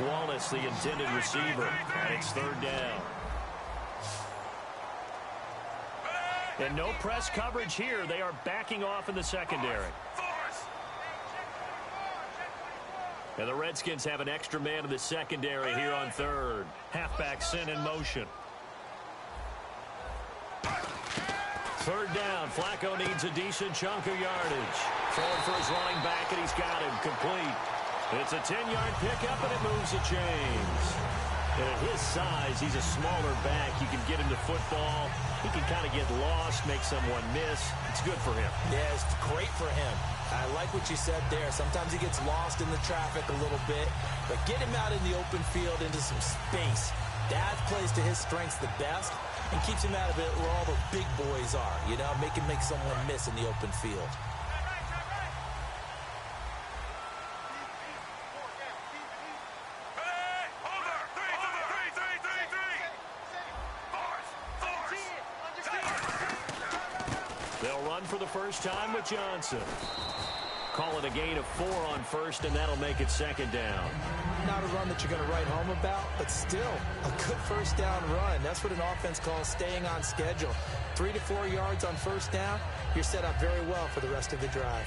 Wallace, the intended receiver, and it's third down. And no press coverage here. They are backing off in the secondary. And the Redskins have an extra man in the secondary here on third. Halfback sent in motion. Third down. Flacco needs a decent chunk of yardage. Throwing for his running back, and he's got him complete. It's a 10-yard pickup, and it moves the chains. And at his size, he's a smaller back. You can get him to football. He can kind of get lost, make someone miss. It's good for him. Yeah, it's great for him. I like what you said there. Sometimes he gets lost in the traffic a little bit, but get him out in the open field into some space. That plays to his strengths the best and keeps him out of it where all the big boys are, you know, make someone miss in the open field. They'll run for the first time with Johnson. Call it a gain of 4 on first, and that'll make it second down. Not a run that you're going to write home about, but still a good first down run. That's what an offense calls staying on schedule. 3 to 4 yards on first down, you're set up very well for the rest of the drive.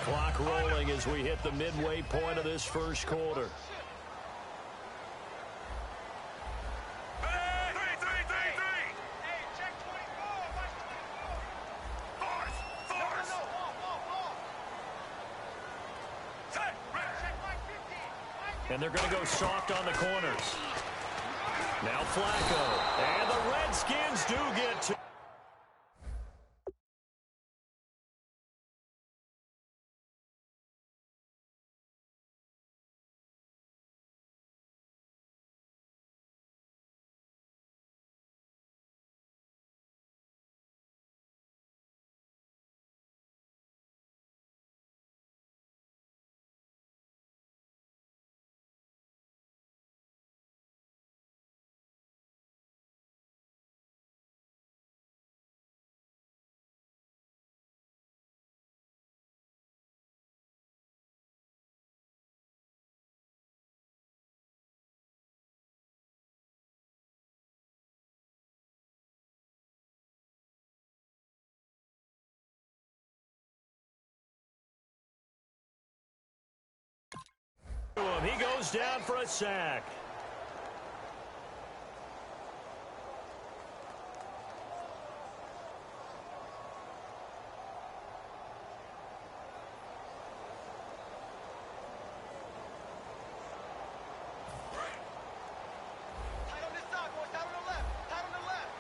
Clock rolling as we hit the midway point of this first quarter. And they're going to go soft on the corners. Now Flacco. And the Redskins do get to. He goes down for a sack.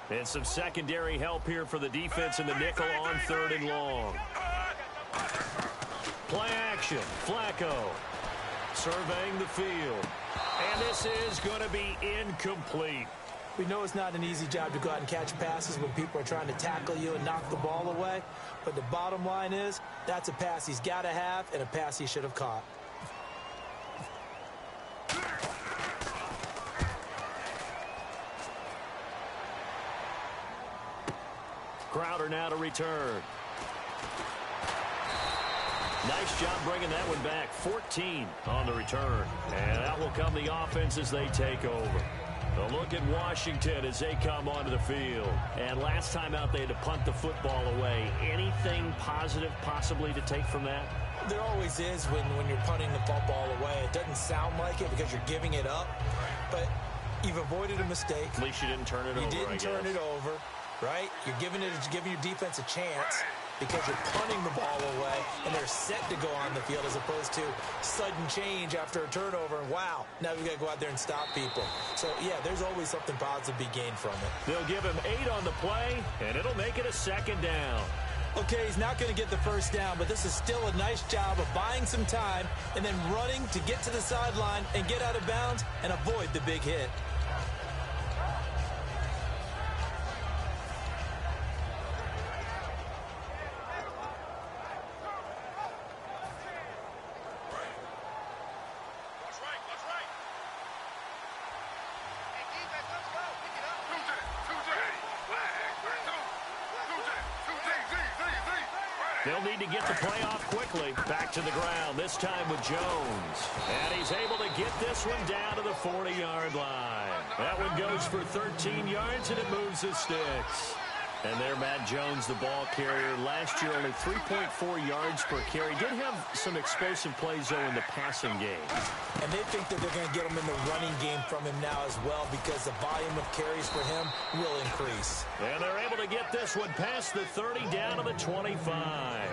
And some secondary help here for the defense in the nickel on third and long. Play action. Flacco surveying the field. And this is going to be incomplete. We know it's not an easy job to go out and catch passes when people are trying to tackle you and knock the ball away. But the bottom line is, that's a pass he's got to have and a pass he should have caught. Crowder now to return. Nice job bringing that one back. 14 on the return. And that will come the offense as they take over. A look at Washington as they come onto the field. And last time out, they had to punt the football away. Anything positive possibly to take from that? There always is when you're punting the football away. It doesn't sound like it because you're giving it up. But you've avoided a mistake. At least you didn't turn it over, You didn't turn it over, right? You're giving your defense a chance because you're punting the ball away, and they're set to go on the field as opposed to sudden change after a turnover, and wow, now we've got to go out there and stop people. So, yeah, there's always something positive to be gained from it. They'll give him 8 on the play, and it'll make it a second down. Okay, he's not going to get the first down, but this is still a nice job of buying some time and then running to get to the sideline and get out of bounds and avoid the big hit. They'll need to get the play off quickly. Back to the ground, this time with Jones. And he's able to get this one down to the 40-yard line. That one goes for 13 yards, and it moves the sticks. And there, Matt Jones, the ball carrier. Last year, only 3.4 yards per carry. Did have some explosive plays, though, in the passing game. And they think that they're going to get him in the running game from him now as well, because the volume of carries for him will increase. And they're able to get this one past the 30 down to the 25.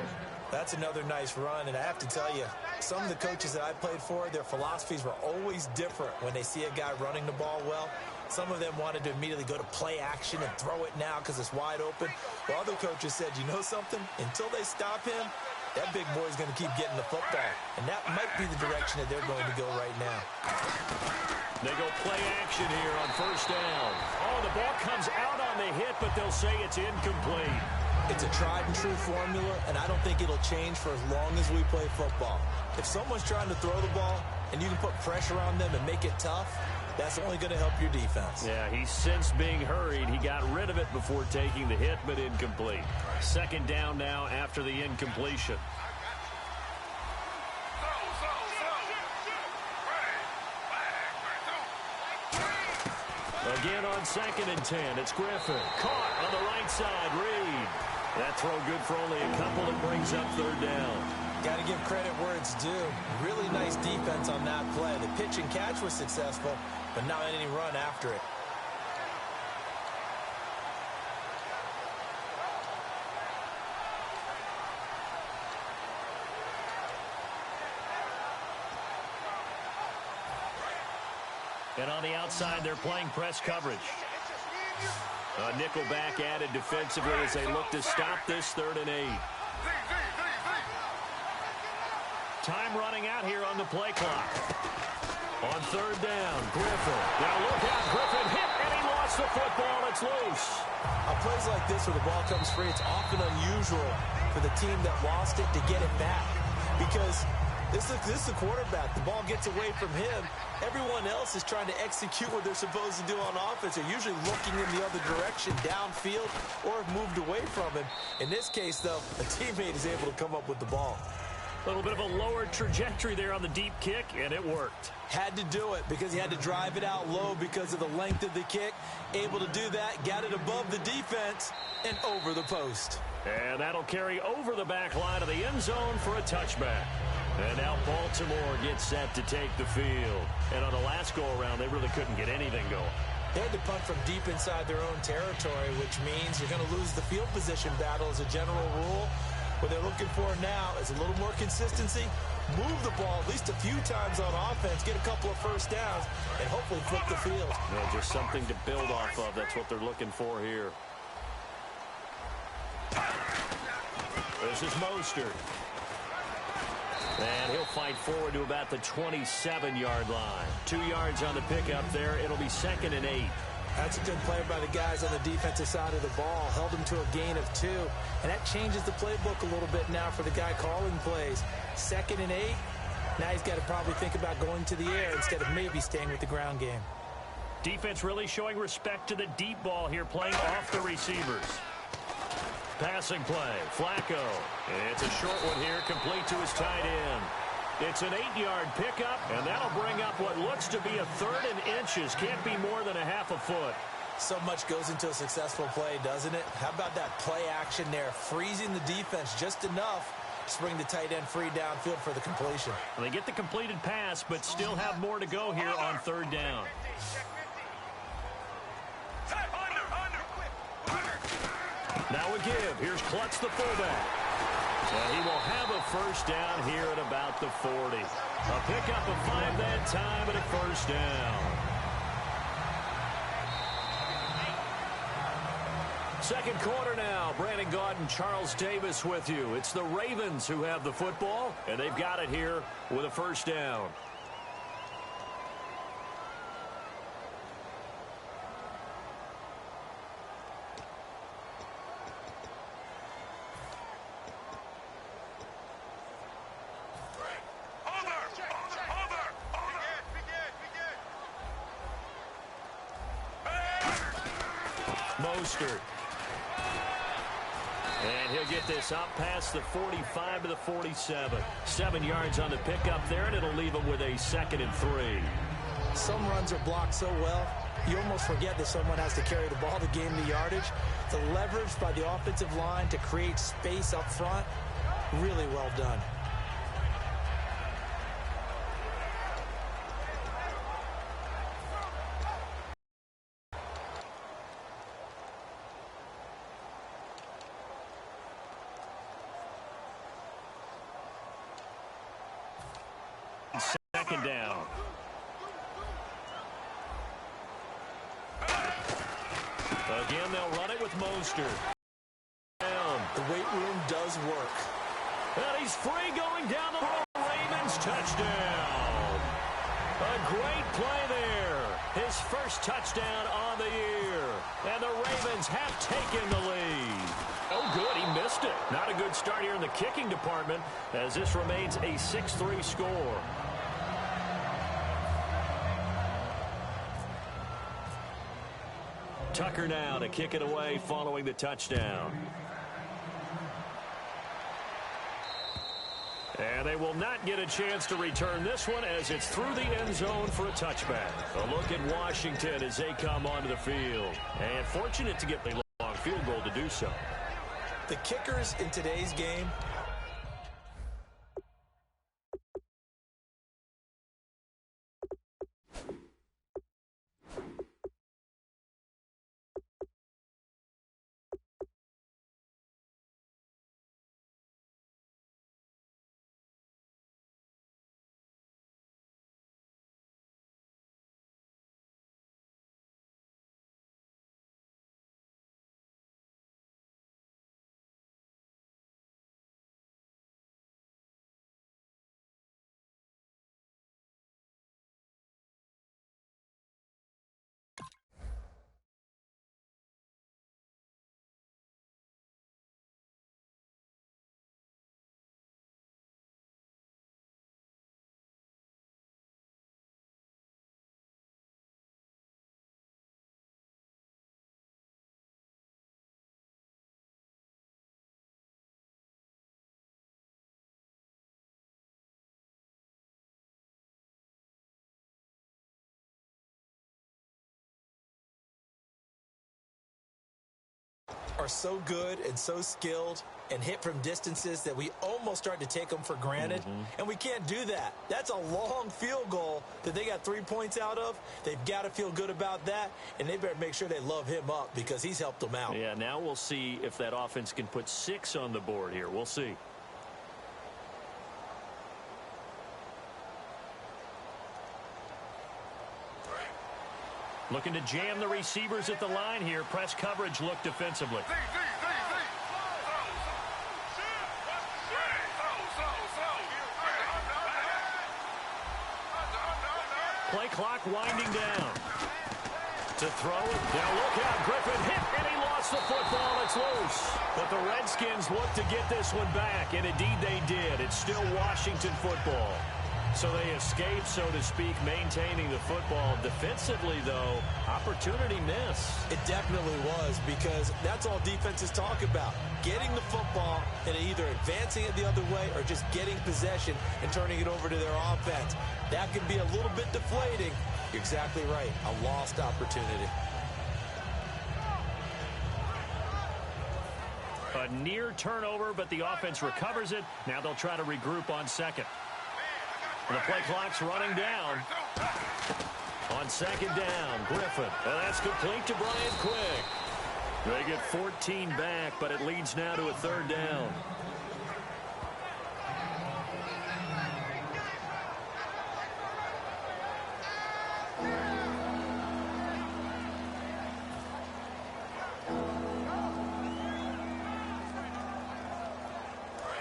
That's another nice run, and I have to tell you, some of the coaches that I played for, their philosophies were always different when they see a guy running the ball well. Some of them wanted to immediately go to play action and throw it now because it's wide open. While other coaches said, you know something? Until they stop him, that big boy is going to keep getting the football. And that might be the direction that they're going to go right now. They go play action here on first down. Oh, the ball comes out on the hit, but they'll say it's incomplete. It's a tried-and-true formula, and I don't think it'll change for as long as we play football. If someone's trying to throw the ball and you can put pressure on them and make it tough, that's only going to help your defense. Yeah, he's since being hurried. He got rid of it before taking the hit, but incomplete. Second down now after the incompletion. Again on 2nd and 10, it's Griffin. Caught on the right side, Reed. That throw good for only a couple that brings up third down. Got to give credit where it's due. Really nice defense on that play. The pitch and catch was successful, but not any run after it. And on the outside, they're playing press coverage. A nickel back added defensively as they look to stop this 3rd and 8. Time running out here on the play clock. On 3rd down, Griffin. Now look out, Griffin hit, and he lost the football. It's loose. On plays like this where the ball comes free, it's often unusual for the team that lost it to get it back. Because this is the quarterback. The ball gets away from him. Everyone else is trying to execute what they're supposed to do on offense. They're usually looking in the other direction, downfield, or have moved away from him. In this case, though, a teammate is able to come up with the ball. A little bit of a lower trajectory there on the deep kick, and it worked. Had to do it because he had to drive it out low because of the length of the kick. Able to do that, got it above the defense, and over the post. And that'll carry over the back line of the end zone for a touchback. And now Baltimore gets set to take the field. And on the last go-around, they really couldn't get anything going. They had to punt from deep inside their own territory, which means you're going to lose the field position battle as a general rule. What they're looking for now is a little more consistency, move the ball at least a few times on offense, get a couple of first downs, and hopefully flip the field. Yeah, just something to build off of. That's what they're looking for here. This is Mostert. And he'll fight forward to about the 27-yard line. 2 yards on the pickup there. It'll be 2nd and 8. That's a good play by the guys on the defensive side of the ball. Held him to a gain of 2. And that changes the playbook a little bit now for the guy calling plays. 2nd and 8. Now he's got to probably think about going to the air instead of maybe staying with the ground game. Defense really showing respect to the deep ball here, playing off the receivers. Passing play, Flacco. It's a short one here, complete to his tight end. It's an 8-yard pickup, and that'll bring up what looks to be a 3rd and inches. Can't be more than a half a foot. So much goes into a successful play, doesn't it? How about that play action there, freezing the defense just enough to bring the tight end free downfield for the completion. Well, they get the completed pass, but still have more to go here on 3rd down. Now a give. Here's Klutz, the fullback. And he will have a first down here at about the 40. A pickup of 5 that time and a first down. Second quarter now. Brandon Gaudin, Charles Davis with you. It's the Ravens who have the football, and they've got it here with a first down. Mostert. And he'll get this up past the 45 to the 47. 7 yards on the pickup there, and it'll leave him with a 2nd and 3. Some runs are blocked so well, you almost forget that someone has to carry the ball to gain the yardage. The leverage by the offensive line to create space up front, really well done. Second down. Again, they'll run it with Mostert. The weight room does work. And he's free going down the road. Ravens touchdown. A great play there. His first touchdown on the year. And the Ravens have taken the lead. Oh, good. He missed it. Not a good start here in the kicking department as this remains a 6-3 score. Tucker now to kick it away following the touchdown. And they will not get a chance to return this one as it's through the end zone for a touchback. A look at Washington as they come onto the field. And fortunate to get the long field goal to do so. The kickers in today's game are so good and so skilled and hit from distances that we almost start to take them for granted. And we can't do that. That's a long field goal that they got 3 points out of. They've got to feel good about that, and they better make sure they love him up because he's helped them out. Yeah, now we'll see if that offense can put 6 on the board here. We'll see. Looking to jam the receivers at the line here. Press coverage look defensively. Play clock winding down. To throw it. Now look out. Griffin hit, and he lost the football. It's loose. But the Redskins look to get this one back, and indeed they did. It's still Washington football. So they escaped, so to speak, maintaining the football. Defensively, though, opportunity miss. It definitely was, because that's all defenses talk about. Getting the football and either advancing it the other way or just getting possession and turning it over to their offense. That can be a little bit deflating. You're exactly right. A lost opportunity. A near turnover, but the offense recovers it. Now they'll try to regroup on second. The play clock's running down. On second down, Griffin. And that's complete to Brian Quick. They get 14 back, but it leads now to a third down.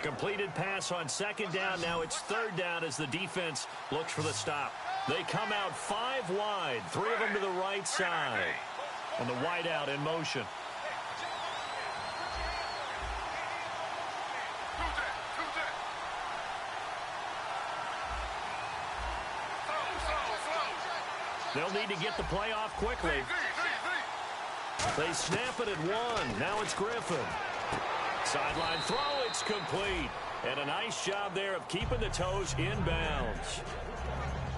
Completed pass on second down. Now it's third down as the defense looks for the stop. They come out 5 wide, 3 of them to the right side. And the wideout in motion. They'll need to get the play off quickly. They snap it at 1. Now it's Griffin. Sideline throw, it's complete. And a nice job there of keeping the toes in bounds.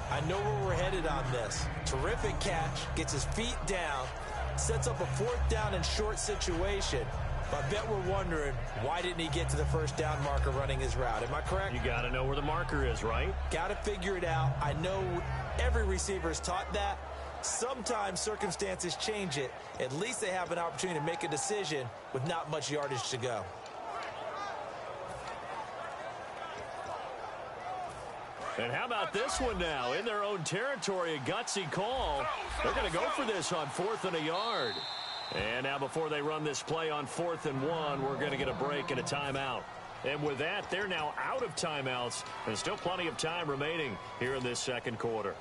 I know where we're headed on this. Terrific catch, gets his feet down, sets up a fourth down and short situation. But I bet we're wondering, why didn't he get to the first down marker running his route? Am I correct? You got to know where the marker is, right? Got to figure it out. I know every receiver is taught that. Sometimes circumstances change it. At least they have an opportunity to make a decision with not much yardage to go. And how about this one now? In their own territory, a gutsy call. They're going to go for this on 4th and a yard. And now before they run this play on 4th and 1, we're going to get a break and a timeout. And with that, they're now out of timeouts. There's still plenty of time remaining here in this second quarter.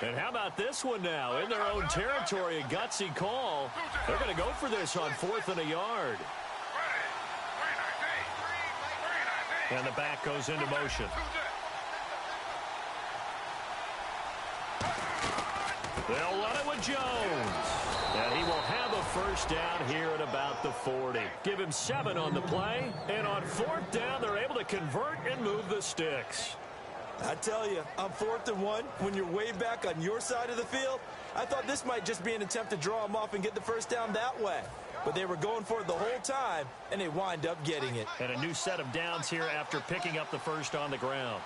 And how about this one now? In their own territory, a gutsy call. They're going to go for this on 4th and a yard. And the back goes into motion. They'll run it with Jones. And he will have a first down here at about the 40. Give him 7 on the play. And on 4th down, they're able to convert and move the sticks. I tell you, on 4th and 1, when you're way back on your side of the field, I thought this might just be an attempt to draw them off and get the first down that way. But they were going for it the whole time, and they wind up getting it. And a new set of downs here after picking up the first on the ground.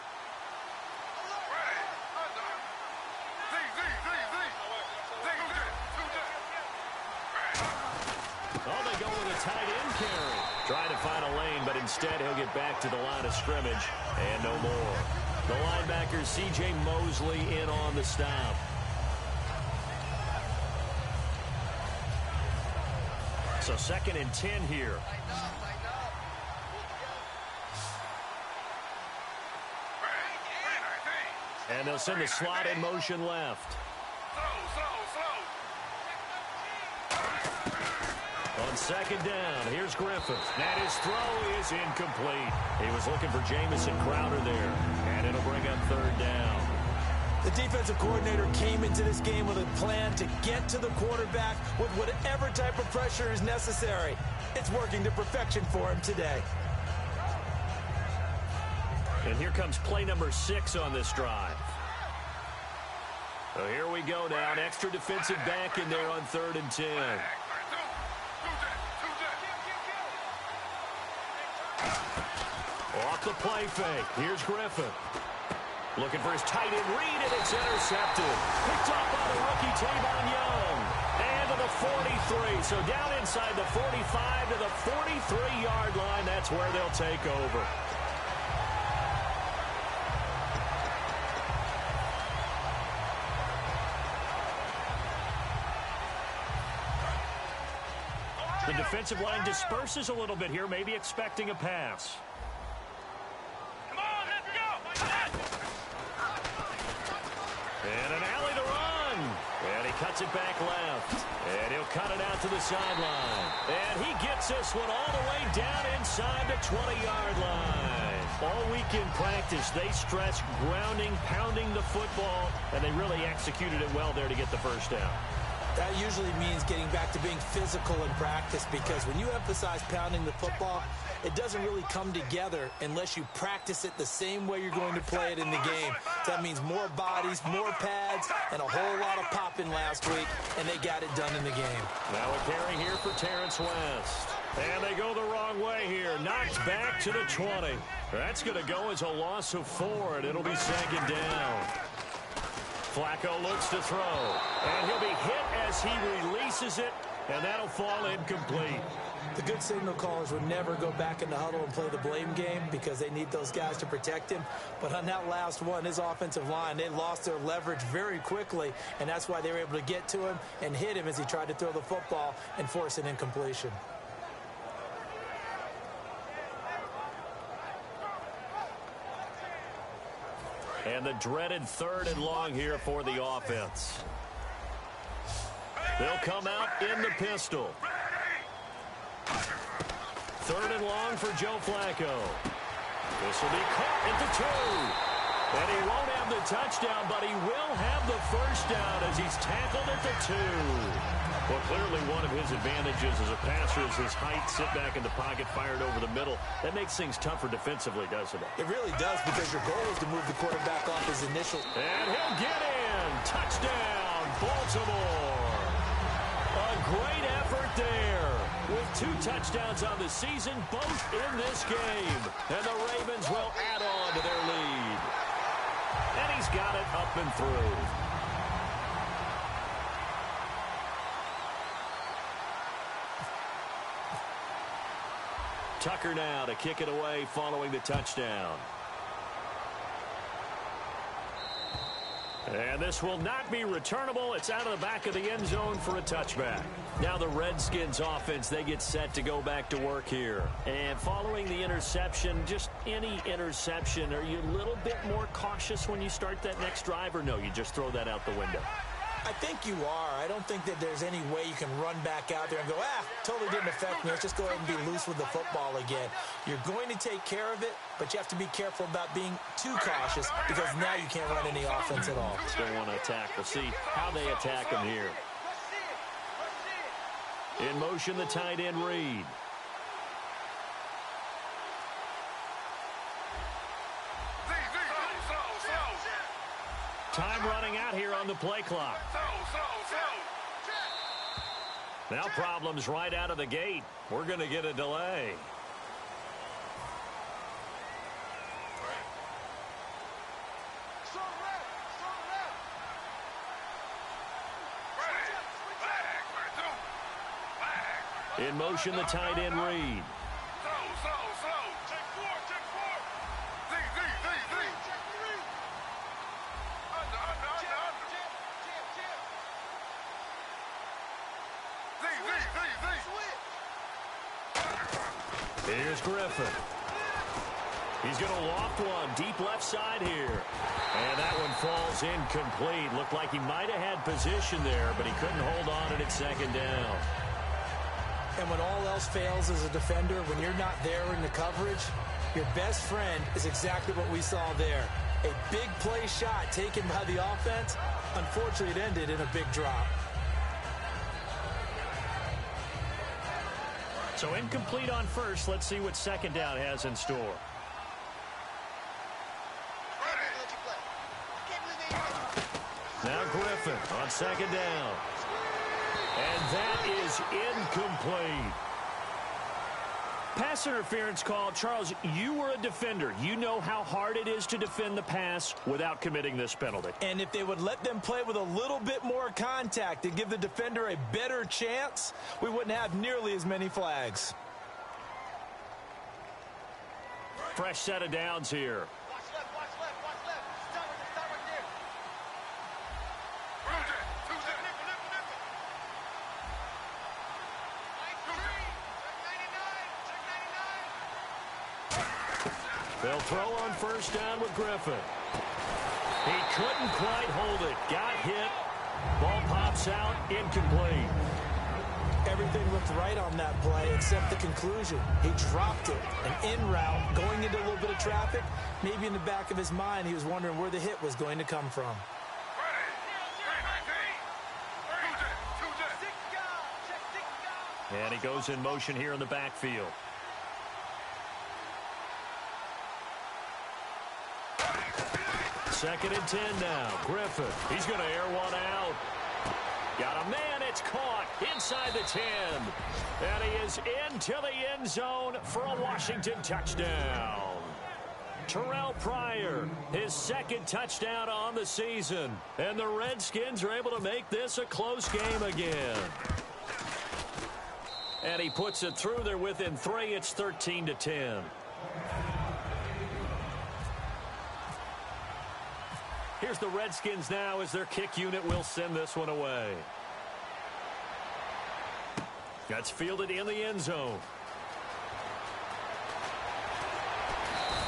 Oh, they go with a tight end carry. Trying to find a lane, but instead he'll get back to the line of scrimmage and no more. The linebacker, C.J. Mosley, in on the stop. So 2nd and 10 here. And they'll send the slot in motion left. On 2nd down, here's Griffin. And his throw is incomplete. He was looking for Jamison Crowder there. And it'll bring up 3rd down. The defensive coordinator came into this game with a plan to get to the quarterback with whatever type of pressure is necessary. It's working to perfection for him today. And here comes play number 6 on this drive. So here we go now. An extra defensive back in there on 3rd and 10. Off the play fake. Here's Griffin. Looking for his tight end read, and it's intercepted. Picked up by the rookie Tavon Young. And to the 43. So down inside the 45 to the 43-yard line. That's where they'll take over. The defensive line disperses a little bit here, maybe expecting a pass. And an alley to run. And he cuts it back left. And he'll cut it out to the sideline. And he gets this one all the way down inside the 20-yard line. All week in practice, they stress grounding, pounding the football, and they really executed it well there to get the first down. That usually means getting back to being physical in practice, because when you emphasize pounding the football, it doesn't really come together unless you practice it the same way you're going to play it in the game. That means more bodies, more pads, and a whole lot of popping last week, and they got it done in the game. Now a carry here for Terrence West. And they go the wrong way here. Knocked back to the 20. That's going to go as a loss of 4, and it'll be 2nd down. Flacco looks to throw, and he'll be hit as he releases it, and that'll fall incomplete. The good signal callers would never go back in the huddle and play the blame game because they need those guys to protect him. But on that last one, his offensive line, they lost their leverage very quickly, and that's why they were able to get to him and hit him as he tried to throw the football and force an incompletion. And the dreaded 3rd and long here for the offense. They'll come out in the pistol. 3rd and long for Joe Flacco. This will be caught at the 2. And he won't have the touchdown, but he will have the first down as he's tackled at the 2. Well, clearly one of his advantages as a passer is his height, sit back in the pocket, fired over the middle. That makes things tougher defensively, doesn't it? It really does, because your goal is to move the quarterback off his initial. And he'll get in. Touchdown, Baltimore. A great effort there. With 2 touchdowns on the season, both in this game. And the Ravens will add on to their lead. And he's got it up and through. Tucker now to kick it away following the touchdown. And this will not be returnable. It's out of the back of the end zone for a touchback. Now the Redskins offense, they get set to go back to work here. And following the interception, just any interception, are you a little bit more cautious when you start that next drive, or no, you just throw that out the window? I think you are. I don't think that there's any way you can run back out there and go, totally didn't affect me. Let's just go ahead and be loose with the football again. You're going to take care of it, but you have to be careful about being too cautious, because now you can't run any offense at all. Still want to attack. We'll see how they attack him here. In motion, the tight end Reed. Time running out here on the play clock. Now problems right out of the gate. We're going to get a delay. In motion, the tight end Reed. Here's Griffin. He's going to loft one deep left side here. And that one falls incomplete. Looked like he might have had position there, but he couldn't hold on at it second down. And when all else fails as a defender, when you're not there in the coverage, your best friend is exactly what we saw there. A big play shot taken by the offense. Unfortunately, it ended in a big drop. So incomplete on first. Let's see what second down has in store. Now Griffin on second down. And that is incomplete. Pass interference call. Charles, you were a defender. You know how hard it is to defend the pass without committing this penalty. And if they would let them play with a little bit more contact and give the defender a better chance, we wouldn't have nearly as many flags. Fresh set of downs here. They'll throw on first down with Griffin. He couldn't quite hold it. Got hit. Ball pops out. Incomplete. Everything looked right on that play except the conclusion. He dropped it. An in route, going into a little bit of traffic. Maybe in the back of his mind, he was wondering where the hit was going to come from. And he goes in motion here in the backfield. Second and 10 now. Griffin. He's going to air one out. Got a man. It's caught inside the 10. And he is into the end zone for a Washington touchdown. Terrell Pryor, his second touchdown on the season. And the Redskins are able to make this a close game again. And he puts it through. They're within 3. It's 13-10. Here's the Redskins now as their kick unit will send this one away. That's fielded in the end zone.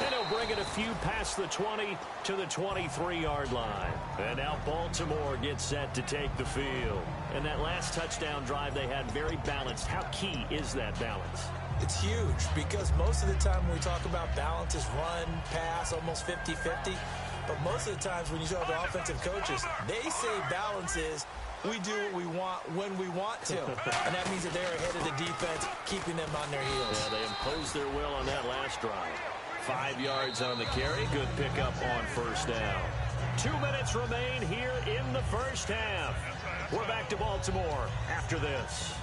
And he'll bring it a few past the 20 to the 23-yard line. And now Baltimore gets set to take the field. And that last touchdown drive they had very balanced. How key is that balance? It's huge because most of the time when we talk about balance is run, pass, almost 50-50. But most of the times when you talk to offensive coaches, they say balance is we do what we want when we want to. And that means that they're ahead of the defense, keeping them on their heels. Yeah, they imposed their will on that last drive. 5 yards on the carry. Good pickup on first down. 2 minutes remain here in the first half. We're back to Baltimore after this.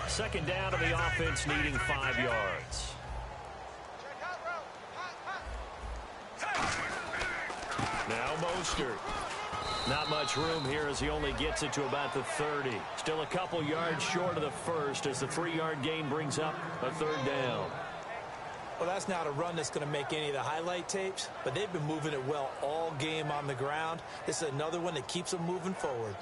Second down to the offense, needing 5 yards. Now Mostert. Not much room here as he only gets it to about the 30. Still a couple yards short of the first as the 3-yard gain brings up a third down. Well, that's not a run that's going to make any of the highlight tapes, but they've been moving it well all game on the ground. This is another one that keeps them moving forward.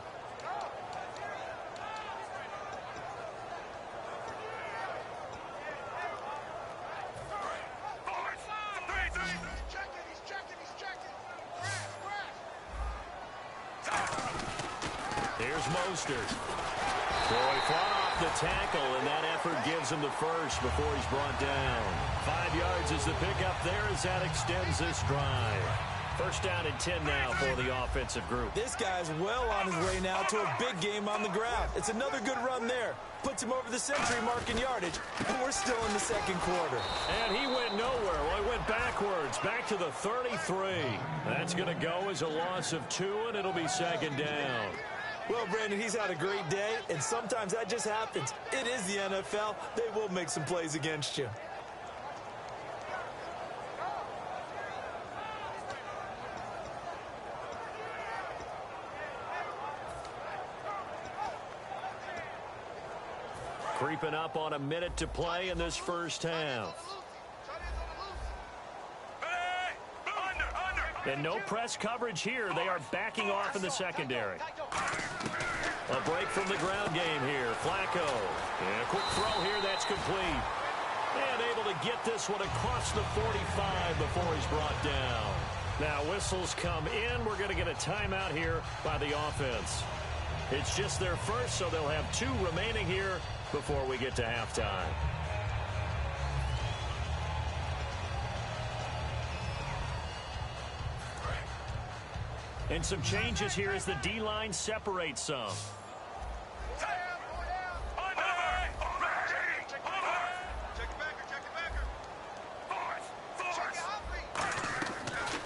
Here's Mostert. Boy, fought off the tackle, and that effort gives him the first before he's brought down. 5 yards is the pickup there as that extends this drive. First down and 10 now for the offensive group. This guy's well on his way now to a big game on the ground. It's another good run there. Puts him over the century mark in yardage, and we're still in the second quarter. And he went nowhere. Well, he went backwards, back to the 33. That's going to go as a loss of 2, and it'll be second down. Well, Brandon, he's had a great day, and sometimes that just happens. It is the NFL. They will make some plays against you. Creeping up on a minute to play in this first half. And no press coverage here. They are backing off in the secondary. A break from the ground game here. Flacco. And a quick throw here. That's complete. And able to get this one across the 45 before he's brought down. Now whistles come in. We're going to get a timeout here by the offense. It's just their first, so they'll have 2 remaining here before we get to halftime. And some changes here as the D-line separates some.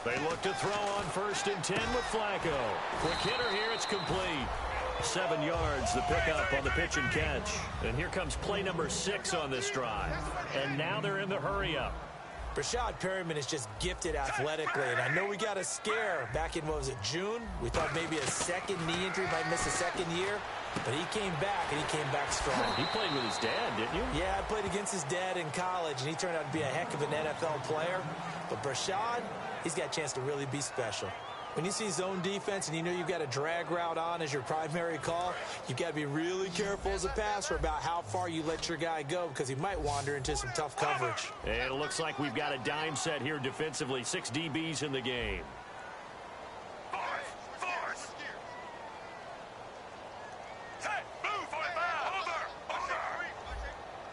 They look to throw on 1st and 10 with Flacco. Quick hitter here, it's complete. 7 yards, the pickup on the pitch and catch. And here comes play number 6 on this drive. And now they're in the hurry-up. Rashad Perryman is just gifted athletically, and I know we got a scare back in, what was it, June? We thought maybe a second knee injury, might miss a second year, but he came back, and he came back strong. He played with his dad, didn't you? Yeah, I played against his dad in college, and he turned out to be a heck of an NFL player. But Rashad, he's got a chance to really be special. When you see zone defense and you know you've got a drag route on as your primary call, you've got to be really careful as a passer about how far you let your guy go because he might wander into some tough coverage. And it looks like we've got a dime set here defensively. 6 DBs in the game.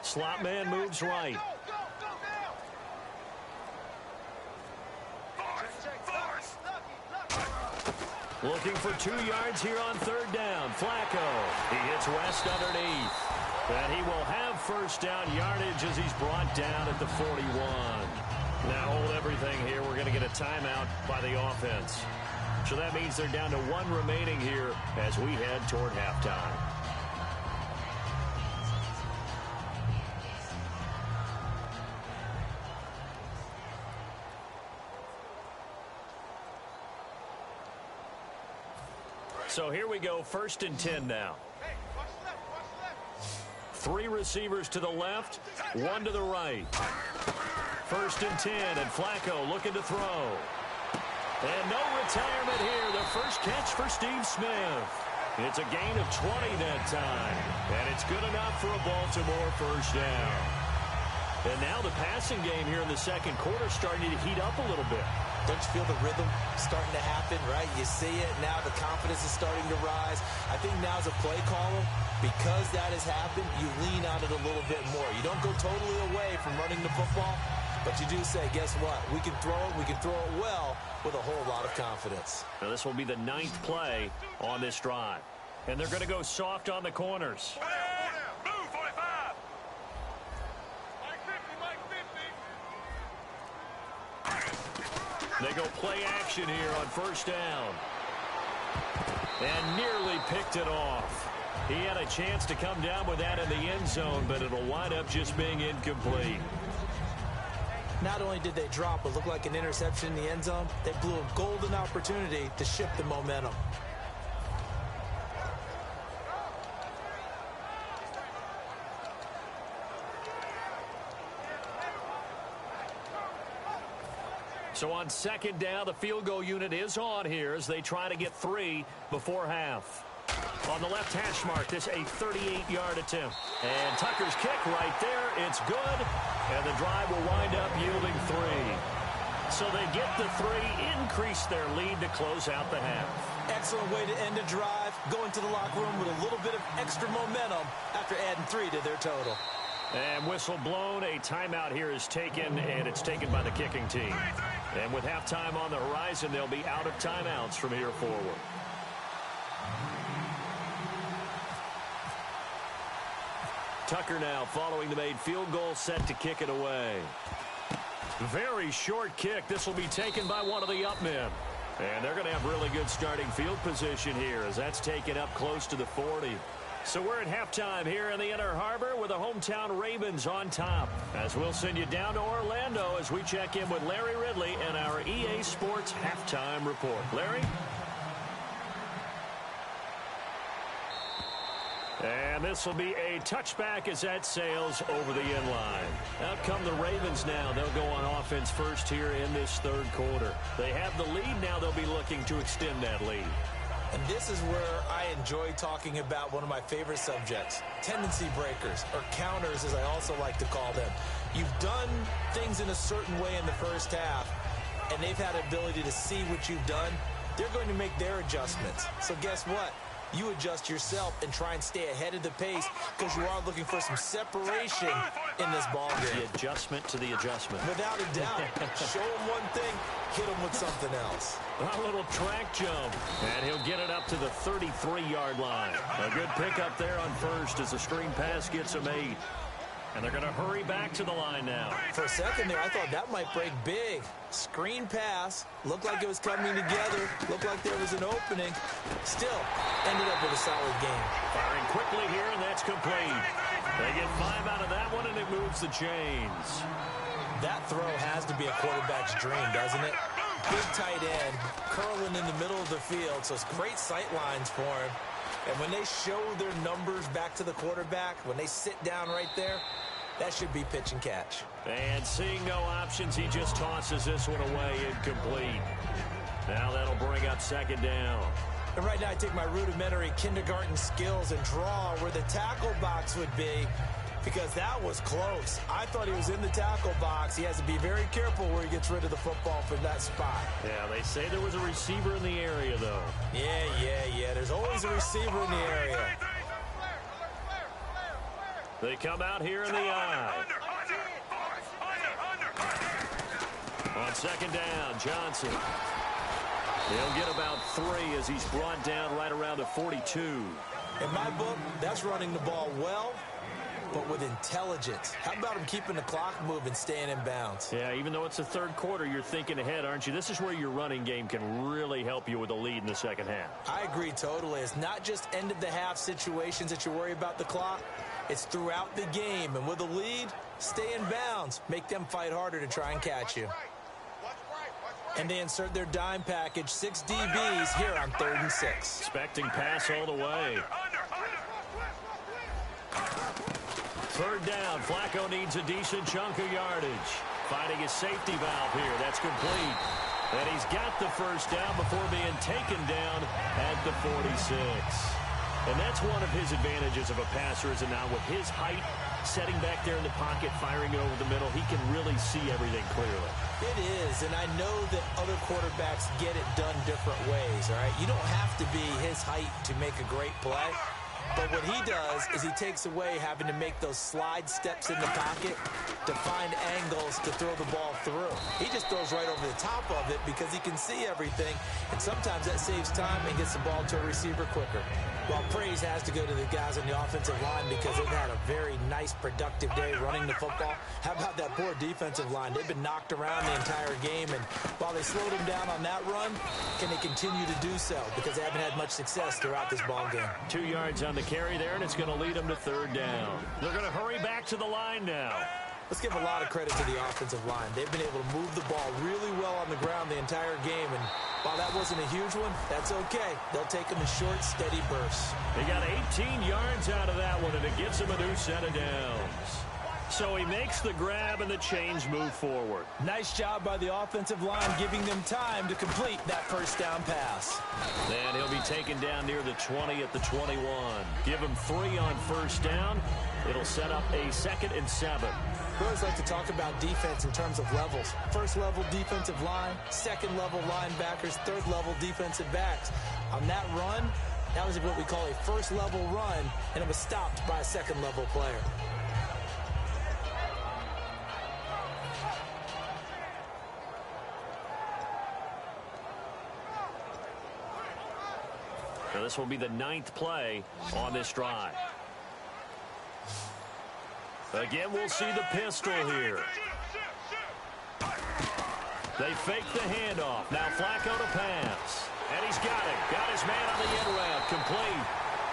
Slot man moves right. Looking for 2 yards here on 3rd down. Flacco. He hits West underneath. And he will have first down yardage as he's brought down at the 41. Now hold everything here. We're going to get a timeout by the offense. So that means they're down to 1 remaining here as we head toward halftime. So here we go, 1st and 10 now. 3 receivers to the left, 1 to the right. 1st and 10, and Flacco looking to throw. And no retirement here. The first catch for Steve Smith. It's a gain of 20 that time. And it's good enough for a Baltimore first down. And now the passing game here in the second quarter starting to heat up a little bit. Don't you feel the rhythm starting to happen, right? You see it now. The confidence is starting to rise. I think now as a play caller, because that has happened, you lean on it a little bit more. You don't go totally away from running the football, but you do say, guess what? We can throw it well with a whole lot of confidence. Now this will be the 9th play on this drive. And they're going to go soft on the corners. Move, 45. They go play action here on first down. And nearly picked it off. He had a chance to come down with that in the end zone, but it'll wind up just being incomplete. Not only did they drop what looked like an interception in the end zone, they blew a golden opportunity to shift the momentum. So on second down, the field goal unit is on here as they try to get 3 before half. On the left hash mark, this a 38-yard attempt. And Tucker's kick right there. It's good. And the drive will wind up yielding 3. So they get the 3, increase their lead to close out the half. Excellent way to end a drive. Go into the locker room with a little bit of extra momentum after adding 3 to their total. And whistle blown. A timeout here is taken, and it's taken by the kicking team. And with halftime on the horizon, they'll be out of timeouts from here forward. Tucker now following the made field goal, set to kick it away. Very short kick. This will be taken by one of the up men. And they're going to have really good starting field position here as that's taken up close to the 40. So we're at halftime here in the Inner Harbor with the hometown Ravens on top. As we'll send you down to Orlando as we check in with Larry Ridley and our EA Sports Halftime Report. Larry? And this will be a touchback as that sails over the end line. Out come the Ravens now. They'll go on offense first here in this third quarter. They have the lead. Now they'll be looking to extend that lead. And this is where I enjoy talking about one of my favorite subjects, tendency breakers, or counters as I also like to call them. You've done things in a certain way in the first half, and they've had the ability to see what you've done. They're going to make their adjustments. So guess what? You adjust yourself and try and stay ahead of the pace because you are looking for some separation in this ball game. The adjustment to the adjustment. Without a doubt. Show him one thing, hit him with something else. A little track jump, and he'll get it up to the 33-yard line. A good pickup there on first as the screen pass gets him 8. And they're going to hurry back to the line now. For a second there, I thought that might break big. Screen pass. Looked like it was coming together. Looked like there was an opening. Still, ended up with a solid game. Firing quickly here, and that's complete. They get 5 out of that one, and it moves the chains. That throw has to be a quarterback's dream, doesn't it? Big tight end, curling in the middle of the field, so it's great sight lines for him. And when they show their numbers back to the quarterback, when they sit down right there, that should be pitch and catch. And seeing no options, he just tosses this one away, incomplete. Now that'll bring up second down. And right now I take my rudimentary kindergarten skills and draw where the tackle box would be, because that was close. I thought he was in the tackle box. He has to be very careful where he gets rid of the football from that spot. Yeah, they say there was a receiver in the area, though. Yeah. There's always a receiver in the area. They come out here in the eye. On second down, Johnson. He'll get about 3 as he's brought down right around the 42. In my book, that's running the ball well, but with intelligence. How about him keeping the clock moving, staying in bounds? Yeah, even though it's the third quarter, you're thinking ahead, aren't you? This is where your running game can really help you with a lead in the second half. I agree totally. It's not just end-of-the-half situations that you worry about the clock. It's throughout the game. And with a lead, stay in bounds. Make them fight harder to try and catch you. And they insert their dime package, 6 DBs here on 3rd and 6. Expecting pass all the way. Third down, Flacco needs a decent chunk of yardage. Finding his safety valve here, that's complete. And he's got the first down before being taken down at the 46. And that's one of his advantages of a passer, is now with his height, setting back there in the pocket, firing it over the middle, he can really see everything clearly. It is, and I know that other quarterbacks get it done different ways, all right? You don't have to be his height to make a great play. But what he does is he takes away having to make those slide steps in the pocket to find angles to throw the ball through. He just throws right over the top of it because he can see everything, and sometimes that saves time and gets the ball to a receiver quicker. Well, praise has to go to the guys on the offensive line because they've had a very nice, productive day running the football. How about that poor defensive line? They've been knocked around the entire game, and while they slowed them down on that run, can they continue to do so? Because they haven't had much success throughout this ball game. 2 yards on the carry there, and it's going to lead them to third down. They're going to hurry back to the line now. Let's give a lot of credit to the offensive line. They've been able to move the ball really well on the ground the entire game, and while that wasn't a huge one, that's okay. They'll take them in short, steady bursts. They got 18 yards out of that one, and it gets them a new set of downs. So he makes the grab, and the chains move forward. Nice job by the offensive line, giving them time to complete that first down pass. And he'll be taken down near the 20 at the 21. Give him 3 on first down. It'll set up a 2nd and 7. We always like to talk about defense in terms of levels. First level defensive line, second level linebackers, third level defensive backs. On that run, that was what we call a first level run, and it was stopped by a second level player. Now this will be the 9th play on this drive. Again, we'll see the pistol here. They fake the handoff. Now Flacco to pass. And he's got it. Got his man on the end route. Complete.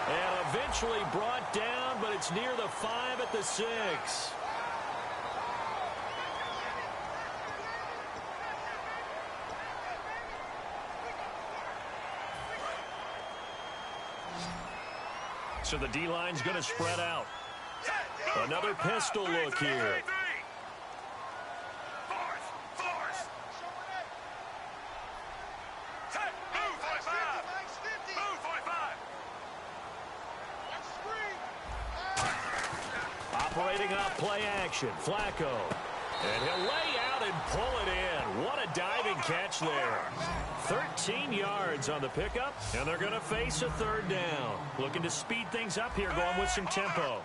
And eventually brought down, but it's near the 5 at the 6. So the D-line's going to spread out. Another pistol look here. Operating off play action. Flacco. And he'll lay out and pull it in. What a diving catch there. 13 yards on the pickup, and they're going to face a third down. Looking to speed things up here, going with some tempo.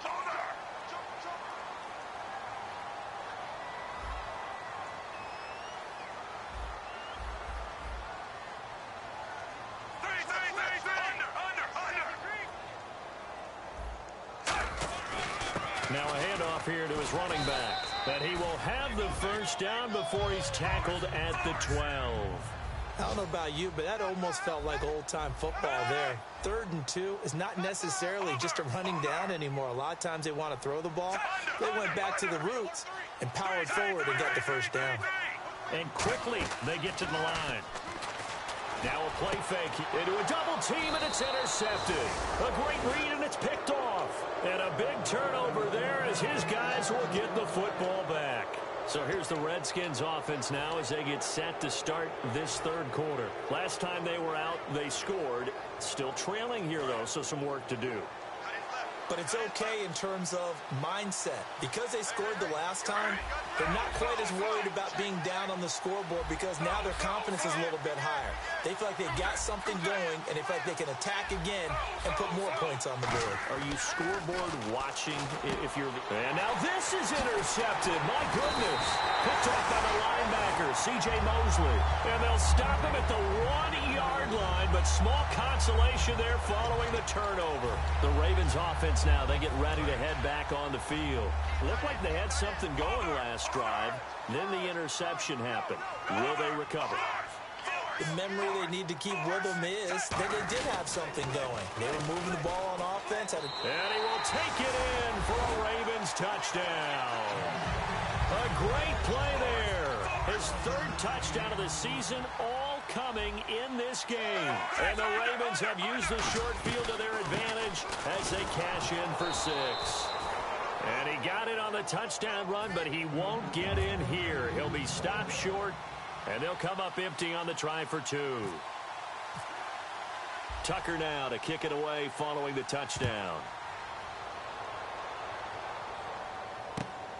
Now a handoff here to his running back. And he will have the first down before he's tackled at the 12. I don't know about you, but that almost felt like old-time football there. 3rd and 2 is not necessarily just a running down anymore. A lot of times they want to throw the ball. They went back to the roots and powered forward and got the first down. And quickly they get to the line. Now a play fake into a double team, and it's intercepted. A great read, and it's picked off. And a big turnover there as his guys will get the football back. So here's the Redskins offense now as they get set to start this third quarter. Last time they were out, they scored. Still trailing here, though, so some work to do. But it's okay in terms of mindset. Because they scored the last time, they're not quite as worried about being down on the scoreboard because now their confidence is a little bit higher. They feel like they've got something going, and they feel like they can attack again and put more points on the board. Are you scoreboard watching if you're... And now this is intercepted. My goodness. Picked off by the linebacker, C.J. Mosley. And they'll stop him at the 1-yard line, but small consolation there following the turnover. The Ravens offense now, they get ready to head back on the field. Looked like they had something going last drive. Then the interception happened. Will they recover? The memory they need to keep with them is that they did have something going. They were moving the ball on offense. And he will take it in for a Ravens touchdown. A great play there. His 3rd touchdown of the season, all coming in this game. And the Ravens have used the short field to their advantage as they cash in for 6. And he got it on the touchdown run, but he won't get in here. He'll be stopped short, and they'll come up empty on the try for 2. Tucker now to kick it away following the touchdown.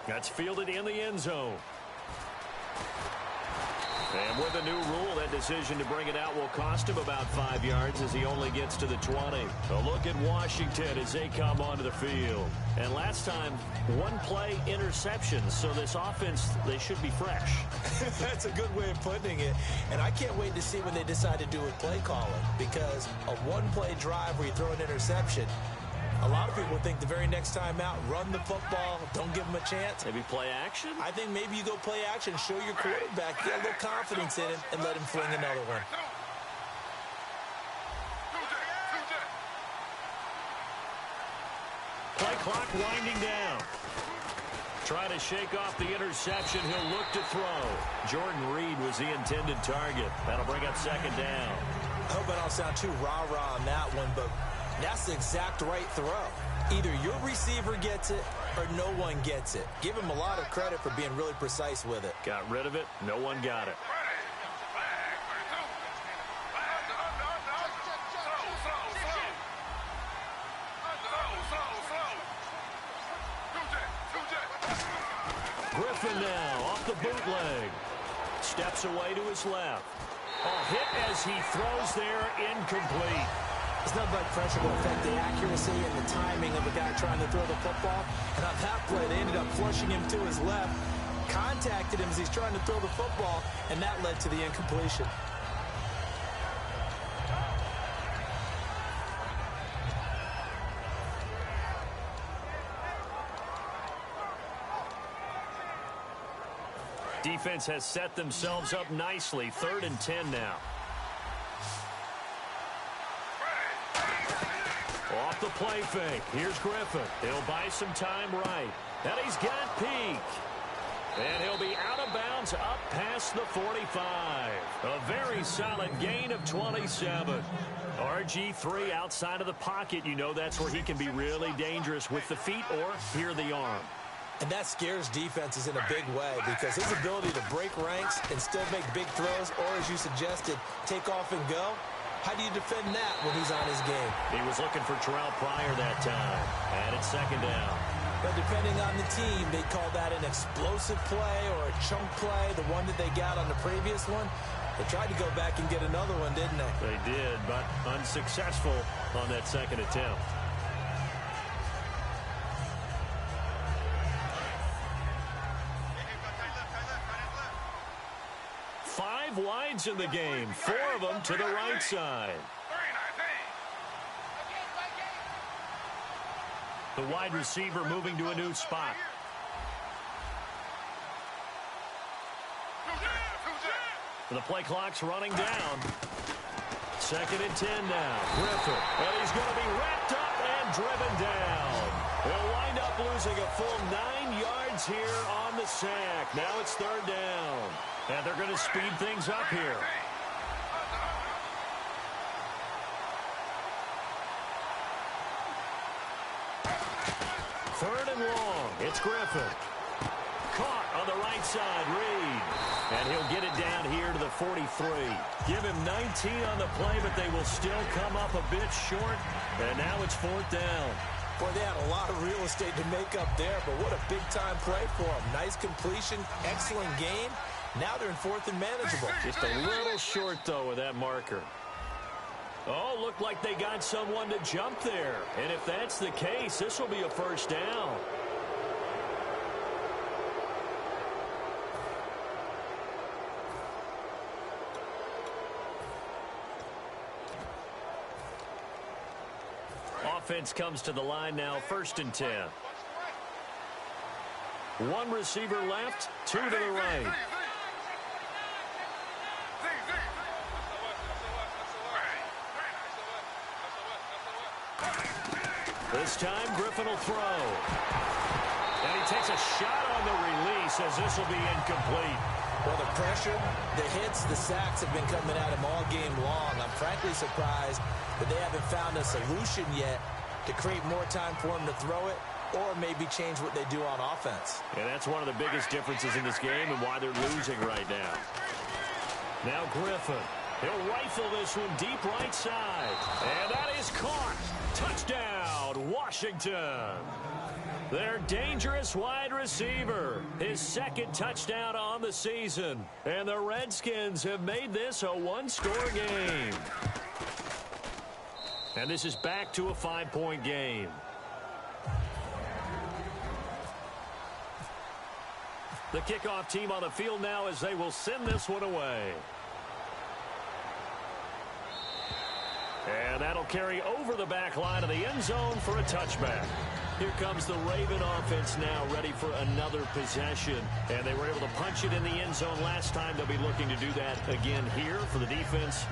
That's fielded in the end zone. And with a new rule, that decision to bring it out will cost him about 5 yards as he only gets to the 20. A look at Washington as they come onto the field. And last time, one play interceptions. So this offense, they should be fresh. That's a good way of putting it. And I can't wait to see what they decide to do with play calling. Because a one-play drive where you throw an interception, a lot of people think the very next time out, run the football, don't give them a chance. Maybe play action? I think maybe you go play action, show your quarterback, get a little confidence in him, and let him fling another one. Play clock winding down. Try to shake off the interception. He'll look to throw. Jordan Reed was the intended target. That'll bring up second down. I hope I don't sound too rah-rah on that one, but that's the exact right throw. Either your receiver gets it or no one gets it. Give him a lot of credit for being really precise with it. Got rid of it. No one got it. Griffin now off the bootleg. Steps away to his left. A hit as he throws there, incomplete. It's not like pressure will affect the accuracy and the timing of a guy trying to throw the football. And on that play, they ended up flushing him to his left, contacted him as he's trying to throw the football, and that led to the incompletion. Defense has set themselves up nicely. 3rd and 10 now. Off the play fake. Here's Griffin. He'll buy some time right. And he's got Peak. And he'll be out of bounds up past the 45. A very solid gain of 27. RG3 outside of the pocket. You know that's where he can be really dangerous with the feet or here the arm. And that scares defenses in a big way because his ability to break ranks and still make big throws or, as you suggested, take off and go. How do you defend that when he's on his game? He was looking for Terrell Pryor that time. And it's second down. But depending on the team, they call that an explosive play or a chunk play, the one that they got on the previous one. They tried to go back and get another one, didn't they? They did, but unsuccessful on that second attempt. 5 wides in the game, 4 of them to the right side. The wide receiver moving to a new spot. The play clock's running down. 2nd and 10 now. Griffin. And he's going to be wrapped up and driven down. He'll wind up losing a full 9 yards here on the sack. Now it's 3rd down. And they're going to speed things up here. Third and long. It's Griffin. Caught on the right side, Reed. And he'll get it down here to the 43. Give him 19 on the play, but they will still come up a bit short. And now it's 4th down. Boy, they had a lot of real estate to make up there, but what a big-time play for them. Nice completion, excellent game. Now they're in 4th and manageable. Just a little short, though, with that marker. Oh, looked like they got someone to jump there. And if that's the case, this will be a 1st down. Offense comes to the line now, 1st and 10. 1 receiver left, 2 to the right. This time, Griffin will throw. And he takes a shot on the release as this will be incomplete. Well, the pressure, the hits, the sacks have been coming at him all game long. I'm frankly surprised that they haven't found a solution yet to create more time for him to throw it or maybe change what they do on offense. And that's one of the biggest differences in this game and why they're losing right now. Now Griffin. He'll rifle this one deep right side. And that is caught. Touchdown, Washington. Their dangerous wide receiver. His second touchdown on the season. And the Redskins have made this a one-score game. And this is back to a 5-point game. The kickoff team on the field now as they will send this one away. And that'll carry over the back line of the end zone for a touchback. Here comes the Raven offense now, ready for another possession. And they were able to punch it in the end zone last time. They'll be looking to do that again here for the defense.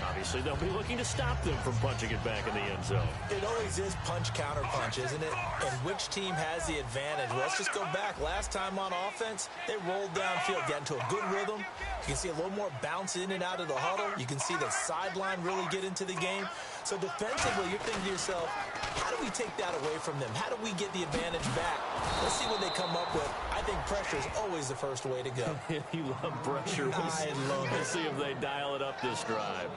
Obviously, they'll be looking to stop them from punching it back in the end zone. It always is punch-counter-punch, isn't it? And which team has the advantage? Well, let's just go back. Last time on offense, they rolled downfield, got into a good rhythm. You can see a little more bounce in and out of the huddle. You can see the sideline really get into the game. So defensively, you're thinking to yourself, how do we take that away from them? How do we get the advantage back? Let's see what they come up with. I think pressure is always the first way to go. You love pressure. I love it. We'll see if they dial it up this drive.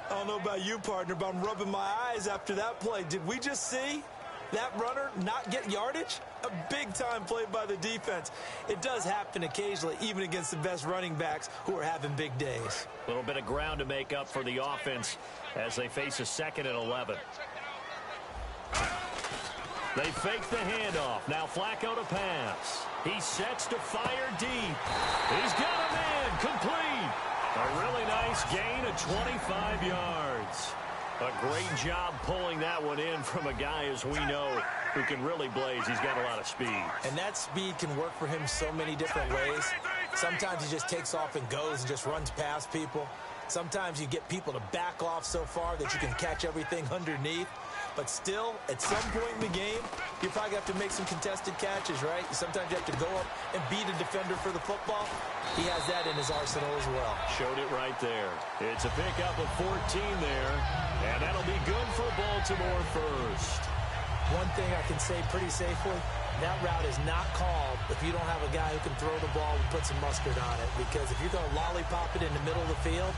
I don't know about you, partner, but I'm rubbing my eyes after that play. Did we just see that runner not get yardage? A big-time play by the defense. It does happen occasionally, even against the best running backs who are having big days. A little bit of ground to make up for the offense as they face a 2nd and 11. They fake the handoff. Now Flacco to pass. He sets to fire deep. He's got a man complete. A really nice gain of 25 yards. A great job pulling that one in from a guy, as we know, who can really blaze. He's got a lot of speed. And that speed can work for him so many different ways. Sometimes he just takes off and goes and just runs past people. Sometimes you get people to back off so far that you can catch everything underneath. But still, at some point in the game, you probably have to make some contested catches, right? Sometimes you have to go up and beat a defender for the football. He has that in his arsenal as well. Showed it right there. It's a pickup of 14 there, and that'll be good for Baltimore first. One thing I can say pretty safely, that route is not called if you don't have a guy who can throw the ball and put some mustard on it. Because if you're going to lollipop it in the middle of the field,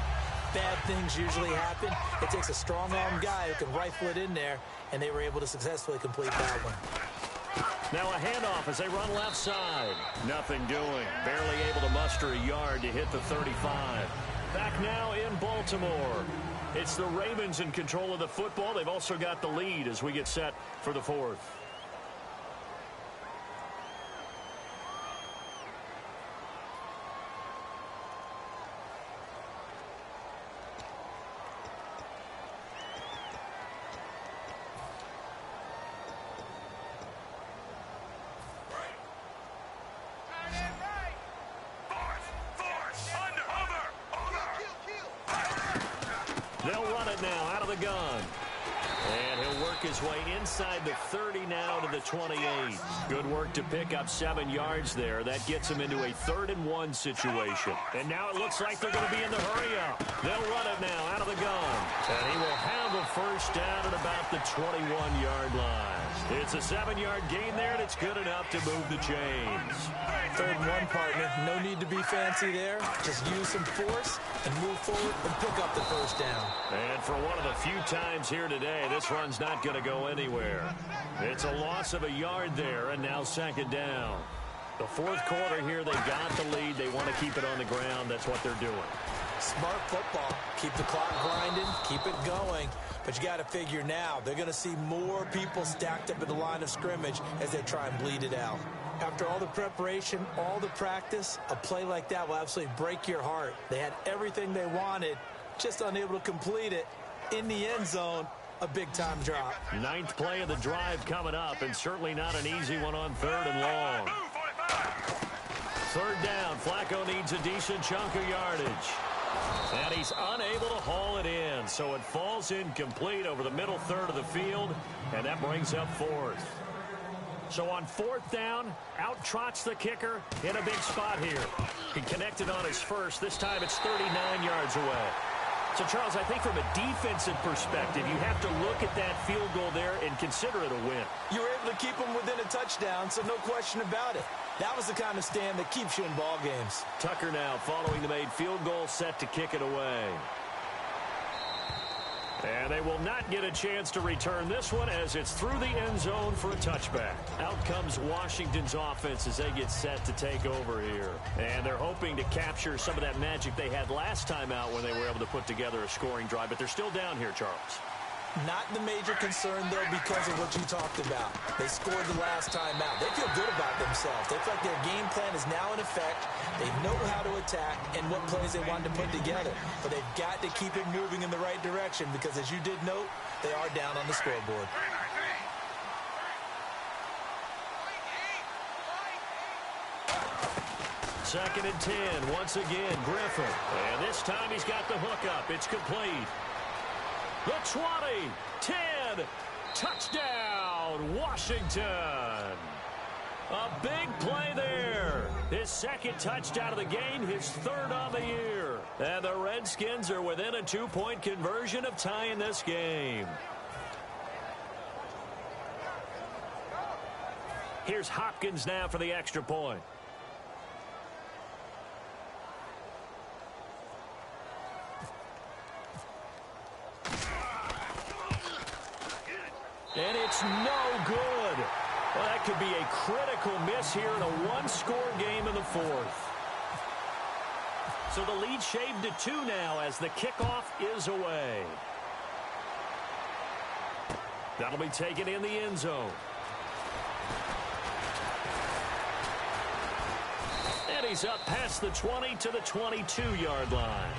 bad things usually happen. It takes a strong-arm guy who can rifle it in there, and they were able to successfully complete that one. Now a handoff as they run left side. Nothing doing. Barely able to muster a yard to hit the 35. Back now in Baltimore. It's the Ravens in control of the football. They've also got the lead as we get set for the 4th. They'll run it now out of the gun. And he'll work his way inside the 30 now to the 28. Good work to pick up 7 yards there. That gets him into a 3rd and 1 situation. And now it looks like they're going to be in the hurry-up. They'll run it now out of the gun. And he will have a first down at about the 21-yard line. It's a 7-yard gain there, and it's good enough to move the chains. 3rd and 1, partner. No need to be fancy there. Just use some force and move forward and pick up the first down. And for one of the few times here today, this run's not going to go anywhere. It's a loss of a yard there, and now 2nd down. The 4th quarter here, they've got the lead. They want to keep it on the ground. That's what they're doing. Smart football. Keep the clock grinding. Keep it going. But you got to figure now, they're going to see more people stacked up at the line of scrimmage as they try and bleed it out. After all the preparation, all the practice, a play like that will absolutely break your heart. They had everything they wanted, just unable to complete it. In the end zone, a big-time drop. 9th play of the drive coming up, and certainly not an easy one on 3rd and long. 3rd down, Flacco needs a decent chunk of yardage. And he's unable to haul it in, so it falls incomplete over the middle 3rd of the field, and that brings up 4th. So on 4th down, out trots the kicker in a big spot here. He connected on his first. This time it's 39 yards away. So, Charles, I think from a defensive perspective, you have to look at that field goal there and consider it a win. You were able to keep him within a touchdown, so no question about it. That was the kind of stand that keeps you in ball games. Tucker now following the made field goal, set to kick it away. And they will not get a chance to return this one as it's through the end zone for a touchback. Out comes Washington's offense as they get set to take over here. And they're hoping to capture some of that magic they had last time out when they were able to put together a scoring drive. But they're still down here, Charles. Not the major concern, though, because of what you talked about. They scored the last time out. They feel good about themselves. They feel like their game plan is now in effect. They know how to attack and what plays they want to put together. But they've got to keep it moving in the right direction because, as you did note, they are down on the scoreboard. Second and 10, once again, Griffin. And this time he's got the hook up. It's complete. The 20, 10, touchdown, Washington. A big play there. His second touchdown of the game, his third on the year. And the Redskins are within a 2-point conversion of tying this game. Here's Hopkins now for the extra point. And it's no good. Well, that could be a critical miss here in a one-score game in the fourth. So the lead shaved to 2 now as the kickoff is away. That'll be taken in the end zone. And he's up past the 20 to the 22-yard line.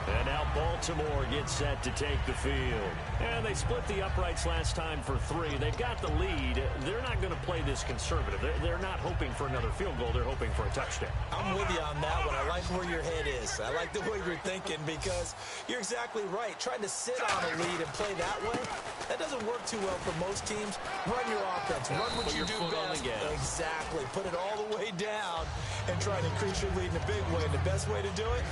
And now Baltimore gets set to take the field. And they split the uprights last time for 3. They've got the lead. They're not going to play this conservative. They're not hoping for another field goal. They're hoping for a touchdown. I'm with you on that one. I like where your head is. I like the way you're thinking because you're exactly right. Trying to sit on a lead and play that way, that doesn't work too well for most teams. Run your offense. Run what you do best. Exactly. Put it all the way down and try to increase your lead in a big way. And the best way to do it,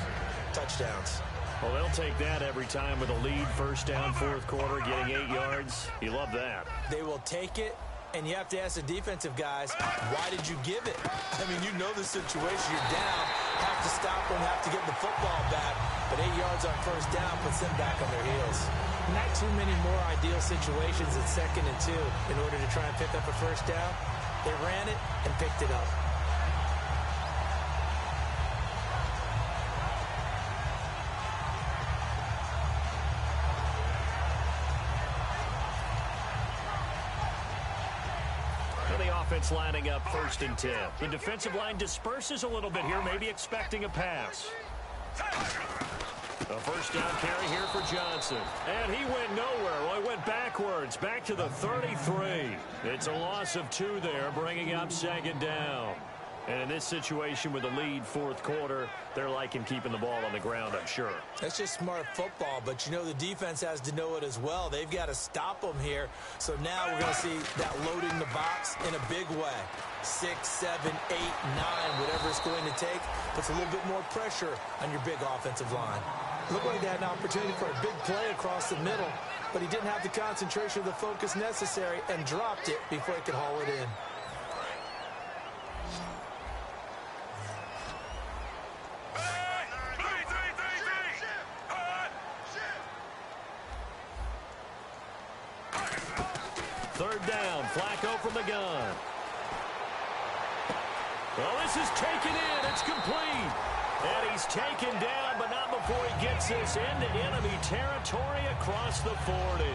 touchdowns. Well, they'll take that every time with a lead, first down, fourth quarter, getting 8 yards. You love that. They will take it, and you have to ask the defensive guys, why did you give it? I mean, you know the situation. You're down, have to stop them, have to get the football back, but 8 yards on first down puts them back on their heels. Not too many more ideal situations at 2nd and 2 in order to try and pick up a first down. They ran it and picked it up. Offense lining up 1st and 10. The defensive line disperses a little bit here, maybe expecting a pass. A first down carry here for Johnson. And he went nowhere. Well, he went backwards, back to the 33. It's a loss of 2 there, bringing up 2nd down. And in this situation with the lead, fourth quarter, they're liking keeping the ball on the ground, I'm sure. That's just smart football, but you know the defense has to know it as well. They've got to stop them here. So now we're going to see that loading the box in a big way. 6, 7, 8, 9, whatever it's going to take, puts a little bit more pressure on your big offensive line. Looked like they had an opportunity for a big play across the middle, but he didn't have the concentration or the focus necessary and dropped it before he could haul it in. Third down, Flacco from the gun. Well, this is taken in. It's complete. And he's taken down, but not before he gets this into enemy territory across the 40.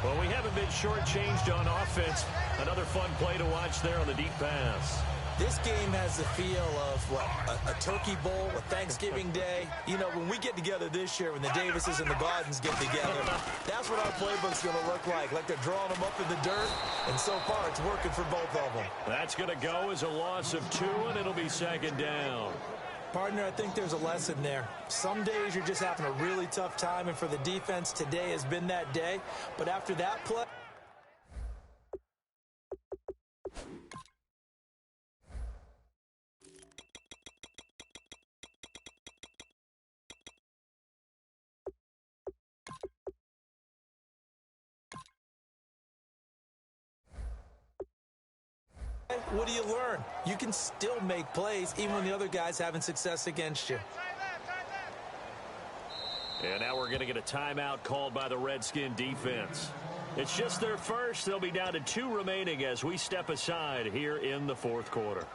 Well, we haven't been shortchanged on offense. Another fun play to watch there on the deep pass. This game has the feel of, what, a turkey bowl, a Thanksgiving day. You know, when we get together this year, when the Davises and the Gardens get together, that's what our playbook's going to look like they're drawing them up in the dirt, and so far it's working for both of them. That's going to go as a loss of 2, and it'll be 2nd down. Partner, I think there's a lesson there. Some days you're just having a really tough time, and for the defense, today has been that day. But after that play, what do you learn? You can still make plays even when the other guy's having success against you. And now we're going to get a timeout called by the Redskin defense. It's just their first. They'll be down to 2 remaining as we step aside here in the fourth quarter.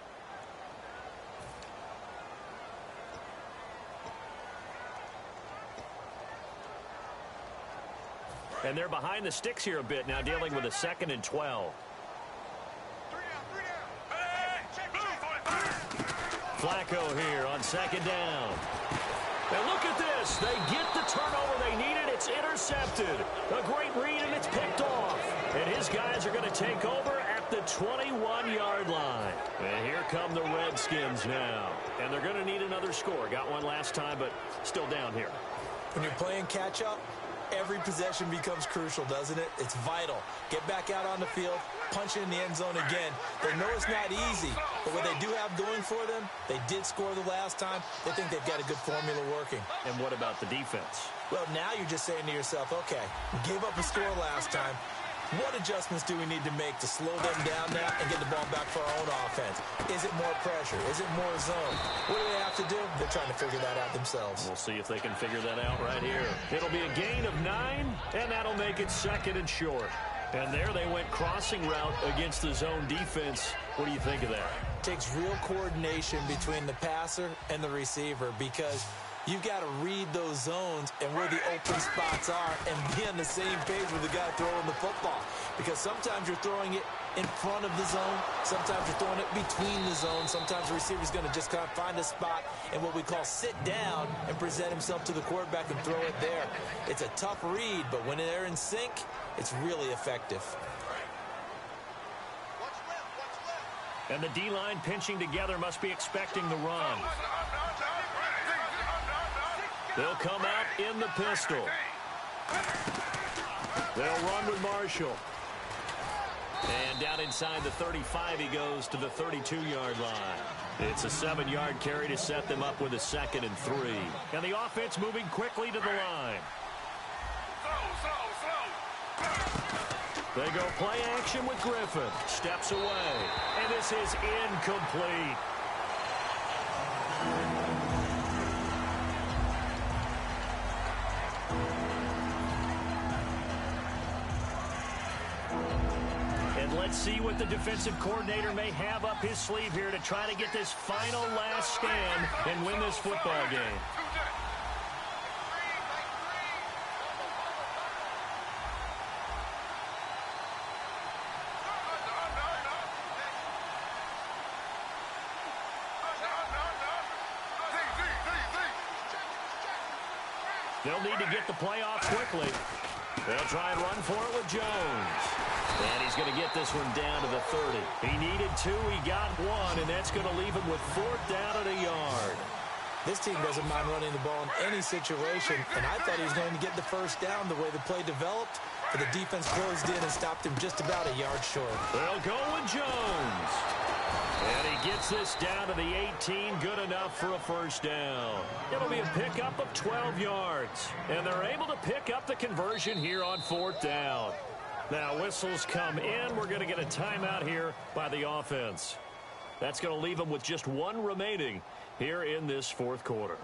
And they're behind the sticks here a bit now, dealing with a 2nd and 12. Flacco here on 2nd down. And look at this. They get the turnover they needed. It's intercepted. A great read, and it's picked off. And his guys are going to take over at the 21-yard line. And here come the Redskins now. And they're going to need another score. Got one last time, but still down here. When you're playing catch-up, every possession becomes crucial, doesn't it? It's vital. Get back out on the field, punch it in the end zone again. They know it's not easy, but what they do have going for them, they did score the last time. They think they've got a good formula working. And what about the defense? Well, now you're just saying to yourself, okay, we gave up a score last time. What adjustments do we need to make to slow them down now and get the ball back for our own offense? Is it more pressure? Is it more zone? What do they have to do? They're trying to figure that out themselves. We'll see if they can figure that out right here. It'll be a gain of 9, and that'll make it 2nd and short. And there they went crossing route against the zone defense. What do you think of that? Takes real coordination between the passer and the receiver because you've got to read those zones and where the open spots are and be on the same page with the guy throwing the football. Because sometimes you're throwing it in front of the zone. Sometimes you're throwing it between the zones. Sometimes the receiver's going to just kind of find a spot and what we call sit down and present himself to the quarterback and throw it there. It's a tough read, but when they're in sync, it's really effective. And the D-line pinching together must be expecting the run. They'll come out in the pistol. They'll run with Marshall. And down inside the 35, he goes to the 32-yard line. It's a 7-yard carry to set them up with a 2nd and 3. And the offense moving quickly to the line. They go play action with Griffin. Steps away. And this is incomplete. Let's see what the defensive coordinator may have up his sleeve here to try to get this final last stand and win this football game. They'll need to get the play off quickly. They'll try and run for it with Jones. And he's going to get this one down to the 30. He needed 2, he got 1, and that's going to leave him with 4th down at a yard. This team doesn't mind running the ball in any situation, and I thought he was going to get the first down the way the play developed, but the defense closed in and stopped him just about a yard short. They'll go with Jones. And he gets this down to the 18, good enough for a first down. It'll be a pickup of 12 yards, and they're able to pick up the conversion here on 4th down. Now whistles come in. We're going to get a timeout here by the offense. That's going to leave them with just 1 remaining here in this fourth quarter.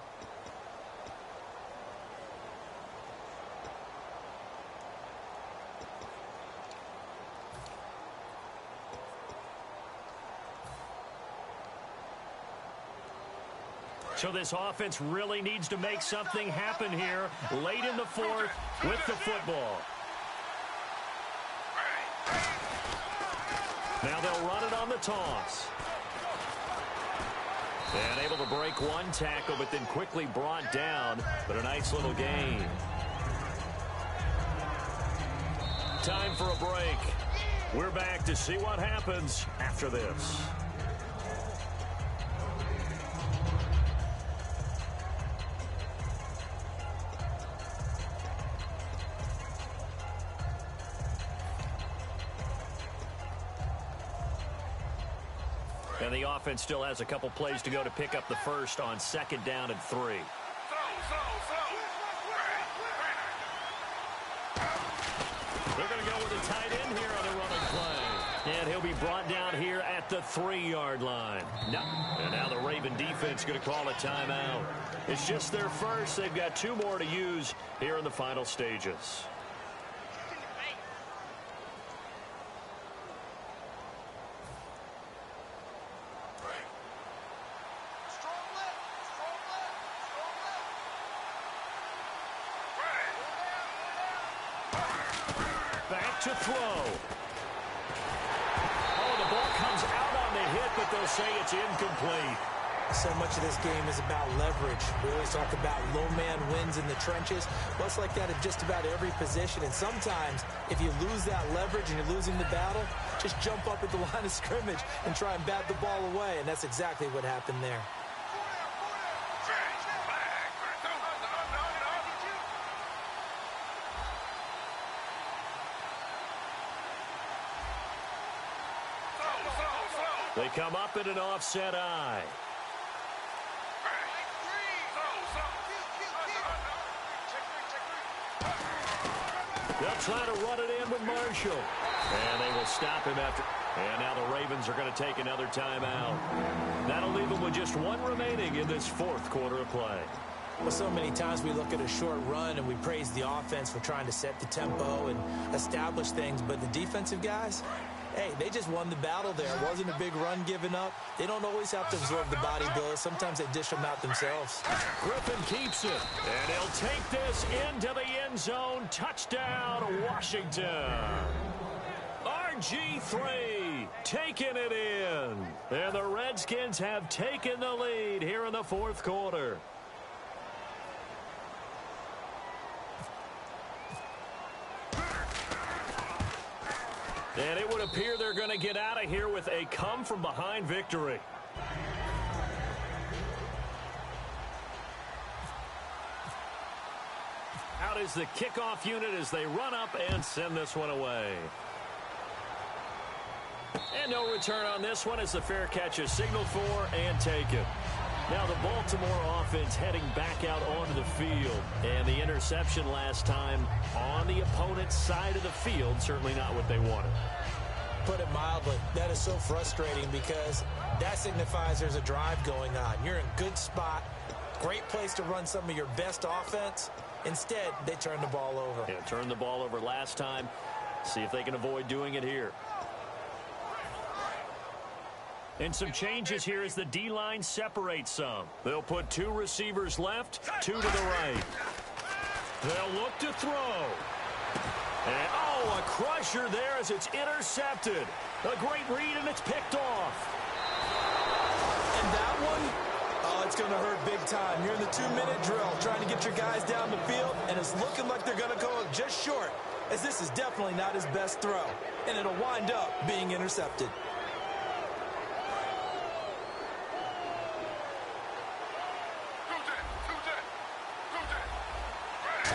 So this offense really needs to make something happen here late in the fourth with the football. Now they'll run it on the toss. And able to break 1 tackle, but then quickly brought down. But a nice little gain. Time for a break. We're back to see what happens after this. And the offense still has a couple plays to go to pick up the first on 2nd down and 3. They're going to go with a tight end here on the running play. And he'll be brought down here at the 3-yard line. No. And now the Raven defense going to call a timeout. It's just their first. They've got 2 more to use here in the final stages. Back to throw. Oh, the ball comes out on the hit, but they'll say it's incomplete. So much of this game is about leverage. We always talk about low man wins in the trenches. Well, it's like that at just about every position. And sometimes, if you lose that leverage and you're losing the battle, just jump up at the line of scrimmage and try and bat the ball away. And that's exactly what happened there. They come up in an offset eye. They'll try to run it in with Marshall. And they will stop him after. And now the Ravens are going to take another timeout. That'll leave them with just 1 remaining in this 4th quarter of play. Well, so many times we look at a short run and we praise the offense for trying to set the tempo and establish things. But the defensive guys, hey, they just won the battle there. It wasn't a big run given up. They don't always have to absorb the body blows. Sometimes they dish them out themselves. Griffin keeps it. And he'll take this into the end zone. Touchdown, Washington. RG3 taking it in. And the Redskins have taken the lead here in the 4th quarter. And it would appear they're going to get out of here with a come-from-behind victory. Out is the kickoff unit as they run up and send this one away. And no return on this one as the fair catch is signaled for and taken. Now the Baltimore offense heading back out onto the field. And the interception last time on the opponent's side of the field, certainly not what they wanted. Put it mildly, that is so frustrating because that signifies there's a drive going on. You're in a good spot, great place to run some of your best offense. Instead, they turn the ball over. Yeah, turned the ball over last time. See if they can avoid doing it here. And some changes here as the D-line separates some. They'll put 2 receivers left, 2 to the right. They'll look to throw. And, oh, a crusher there as it's intercepted. A great read, and it's picked off. And that one, oh, it's going to hurt big time. You're in the 2-minute drill trying to get your guys down the field, and it's looking like they're going to go just short, as this is definitely not his best throw. And it'll wind up being intercepted.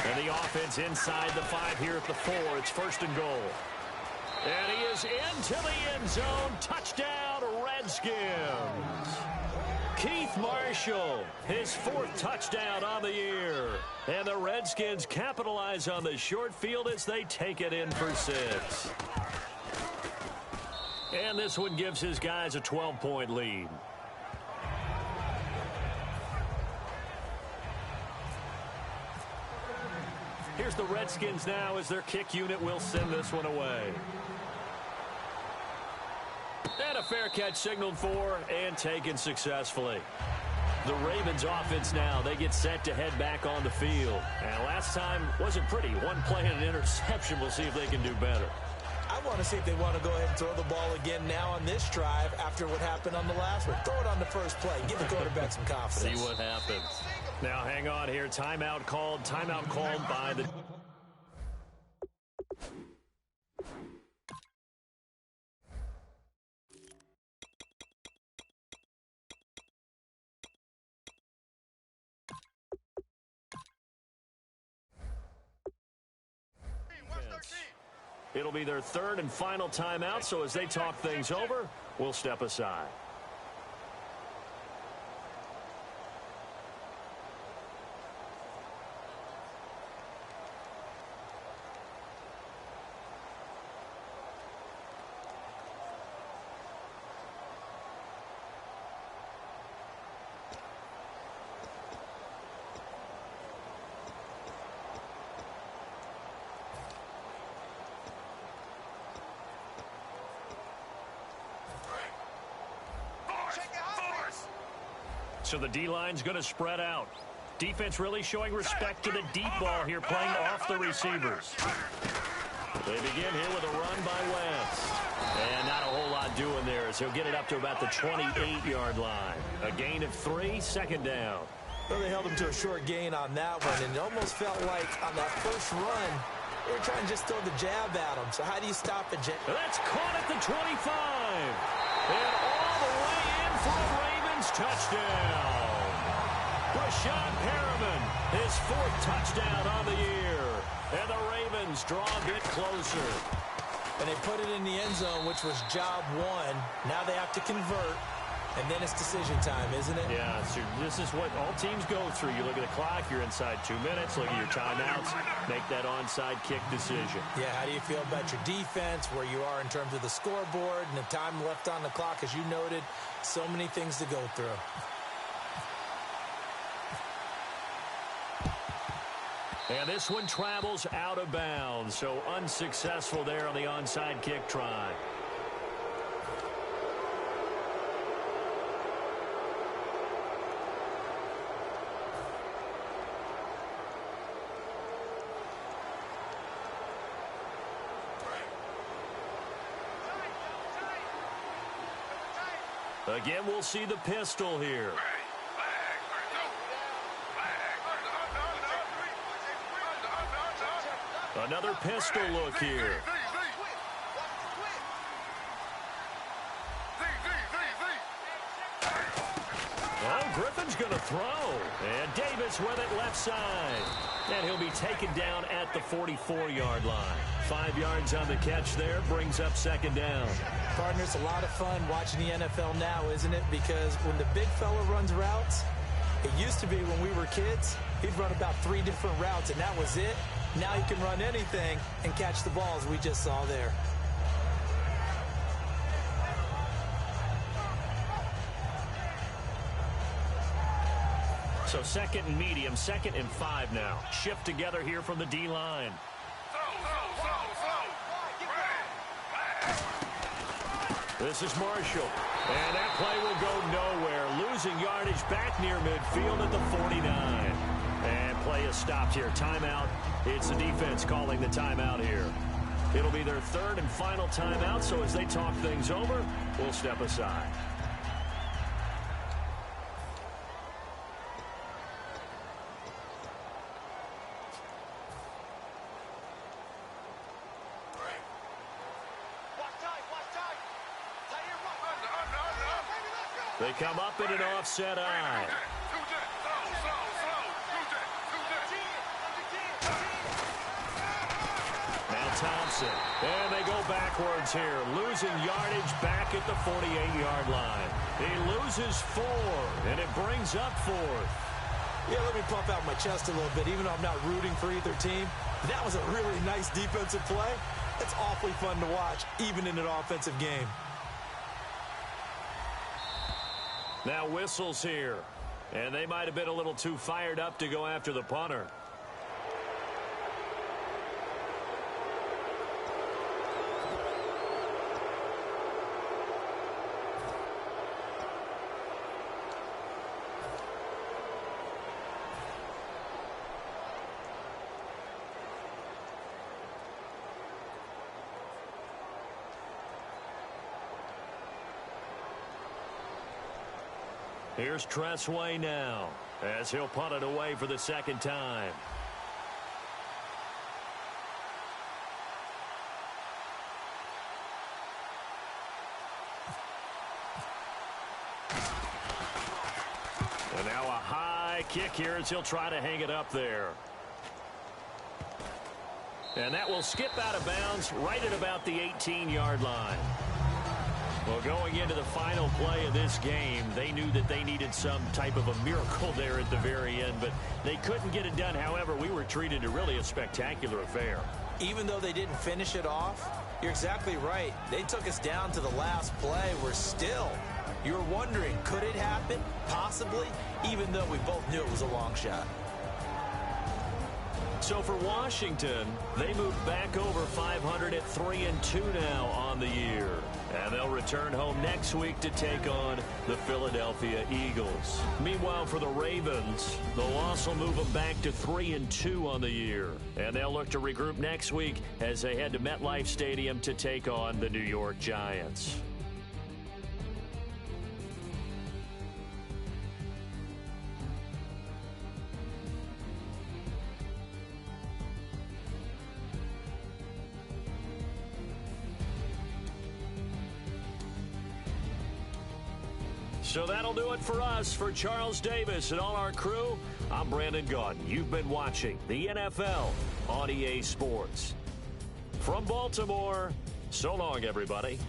And the offense inside the 5 here at the 4. It's 1st and goal. And he is into the end zone. Touchdown, Redskins. Keith Marshall, his 4th touchdown on the year. And the Redskins capitalize on the short field as they take it in for 6. And this one gives his guys a 12-point lead. Here's the Redskins now as their kick unit will send this one away. And a fair catch signaled for and taken successfully. The Ravens offense now, they get set to head back on the field. And last time wasn't pretty. 1 play and an interception. We'll see if they can do better. I want to see if they want to go ahead and throw the ball again now on this drive after what happened on the last one. Throw it on the first play. Give the quarterback some confidence. See what happens. Now hang on here. Timeout called by the... It'll be their 3rd and final timeout, so as they talk things over, we'll step aside. So the D-line's going to spread out. Defense really showing respect to the deep ball here, playing off the receivers. They begin here with a run by Wentz. And not a whole lot doing there as he'll get it up to about the 28-yard line. A gain of 3, second down. Well, they held him to a short gain on that one, and it almost felt like on that first run, they were trying to just throw the jab at him. So how do you stop a jab? That's caught at the 25. And all the way in for a Ravens touchdown. Rashad Perriman, his 4th touchdown on the year. And the Ravens draw a bit closer. And they put it in the end zone, which was job 1. Now they have to convert. And then it's decision time, isn't it? Yeah, so this is what all teams go through. You look at the clock, you're inside 2 minutes, look at your timeouts, make that onside kick decision. Yeah, how do you feel about your defense, where you are in terms of the scoreboard, and the time left on the clock, as you noted, so many things to go through. And this one travels out of bounds, so unsuccessful there on the onside kick try. Again, we'll see the pistol here. Another pistol look here. Oh, Griffin's going to throw. And Davis with it left side. And he'll be taken down at the 44-yard line. 5 yards on the catch there, brings up second down. Partner, it's a lot of fun watching the NFL now, isn't it? Because when the big fella runs routes, it used to be when we were kids, he'd run about 3 different routes, and that was it. Now he can run anything and catch the balls we just saw there. So second and medium, 2nd and 5 now. Shift together here from the D-line. This is Marshall. And that play will go nowhere. Losing yardage back near midfield at the 49. And play is stopped here. Timeout. It's the defense calling the timeout here. It'll be their 3rd and final timeout, so as they talk things over, we'll step aside. They come up in an offset eye. Now Thompson. And they go backwards here. Losing yardage back at the 48-yard line. He loses 4, and it brings up 4th. Yeah, let me pump out my chest a little bit, even though I'm not rooting for either team. That was a really nice defensive play. It's awfully fun to watch, even in an offensive game. Now whistles here. And they might have been a little too fired up to go after the punter. Here's Tressway now, as he'll punt it away for the 2nd time. And now a high kick here as he'll try to hang it up there. And that will skip out of bounds right at about the 18-yard line. Well, going into the final play of this game, they knew that they needed some type of a miracle there at the very end, but they couldn't get it done. However, we were treated to really a spectacular affair. Even though they didn't finish it off, you're exactly right. They took us down to the last play. We're still, you're wondering, could it happen? Possibly, even though we both knew it was a long shot. So for Washington, they move back over 500 at 3-2 now on the year. And they'll return home next week to take on the Philadelphia Eagles. Meanwhile, for the Ravens, the loss will move them back to 3-2 on the year. And they'll look to regroup next week as they head to MetLife Stadium to take on the New York Giants. So that'll do it for us. For Charles Davis and all our crew, I'm Brandon Gaudin. You've been watching the NFL on EA Sports. From Baltimore, so long, everybody.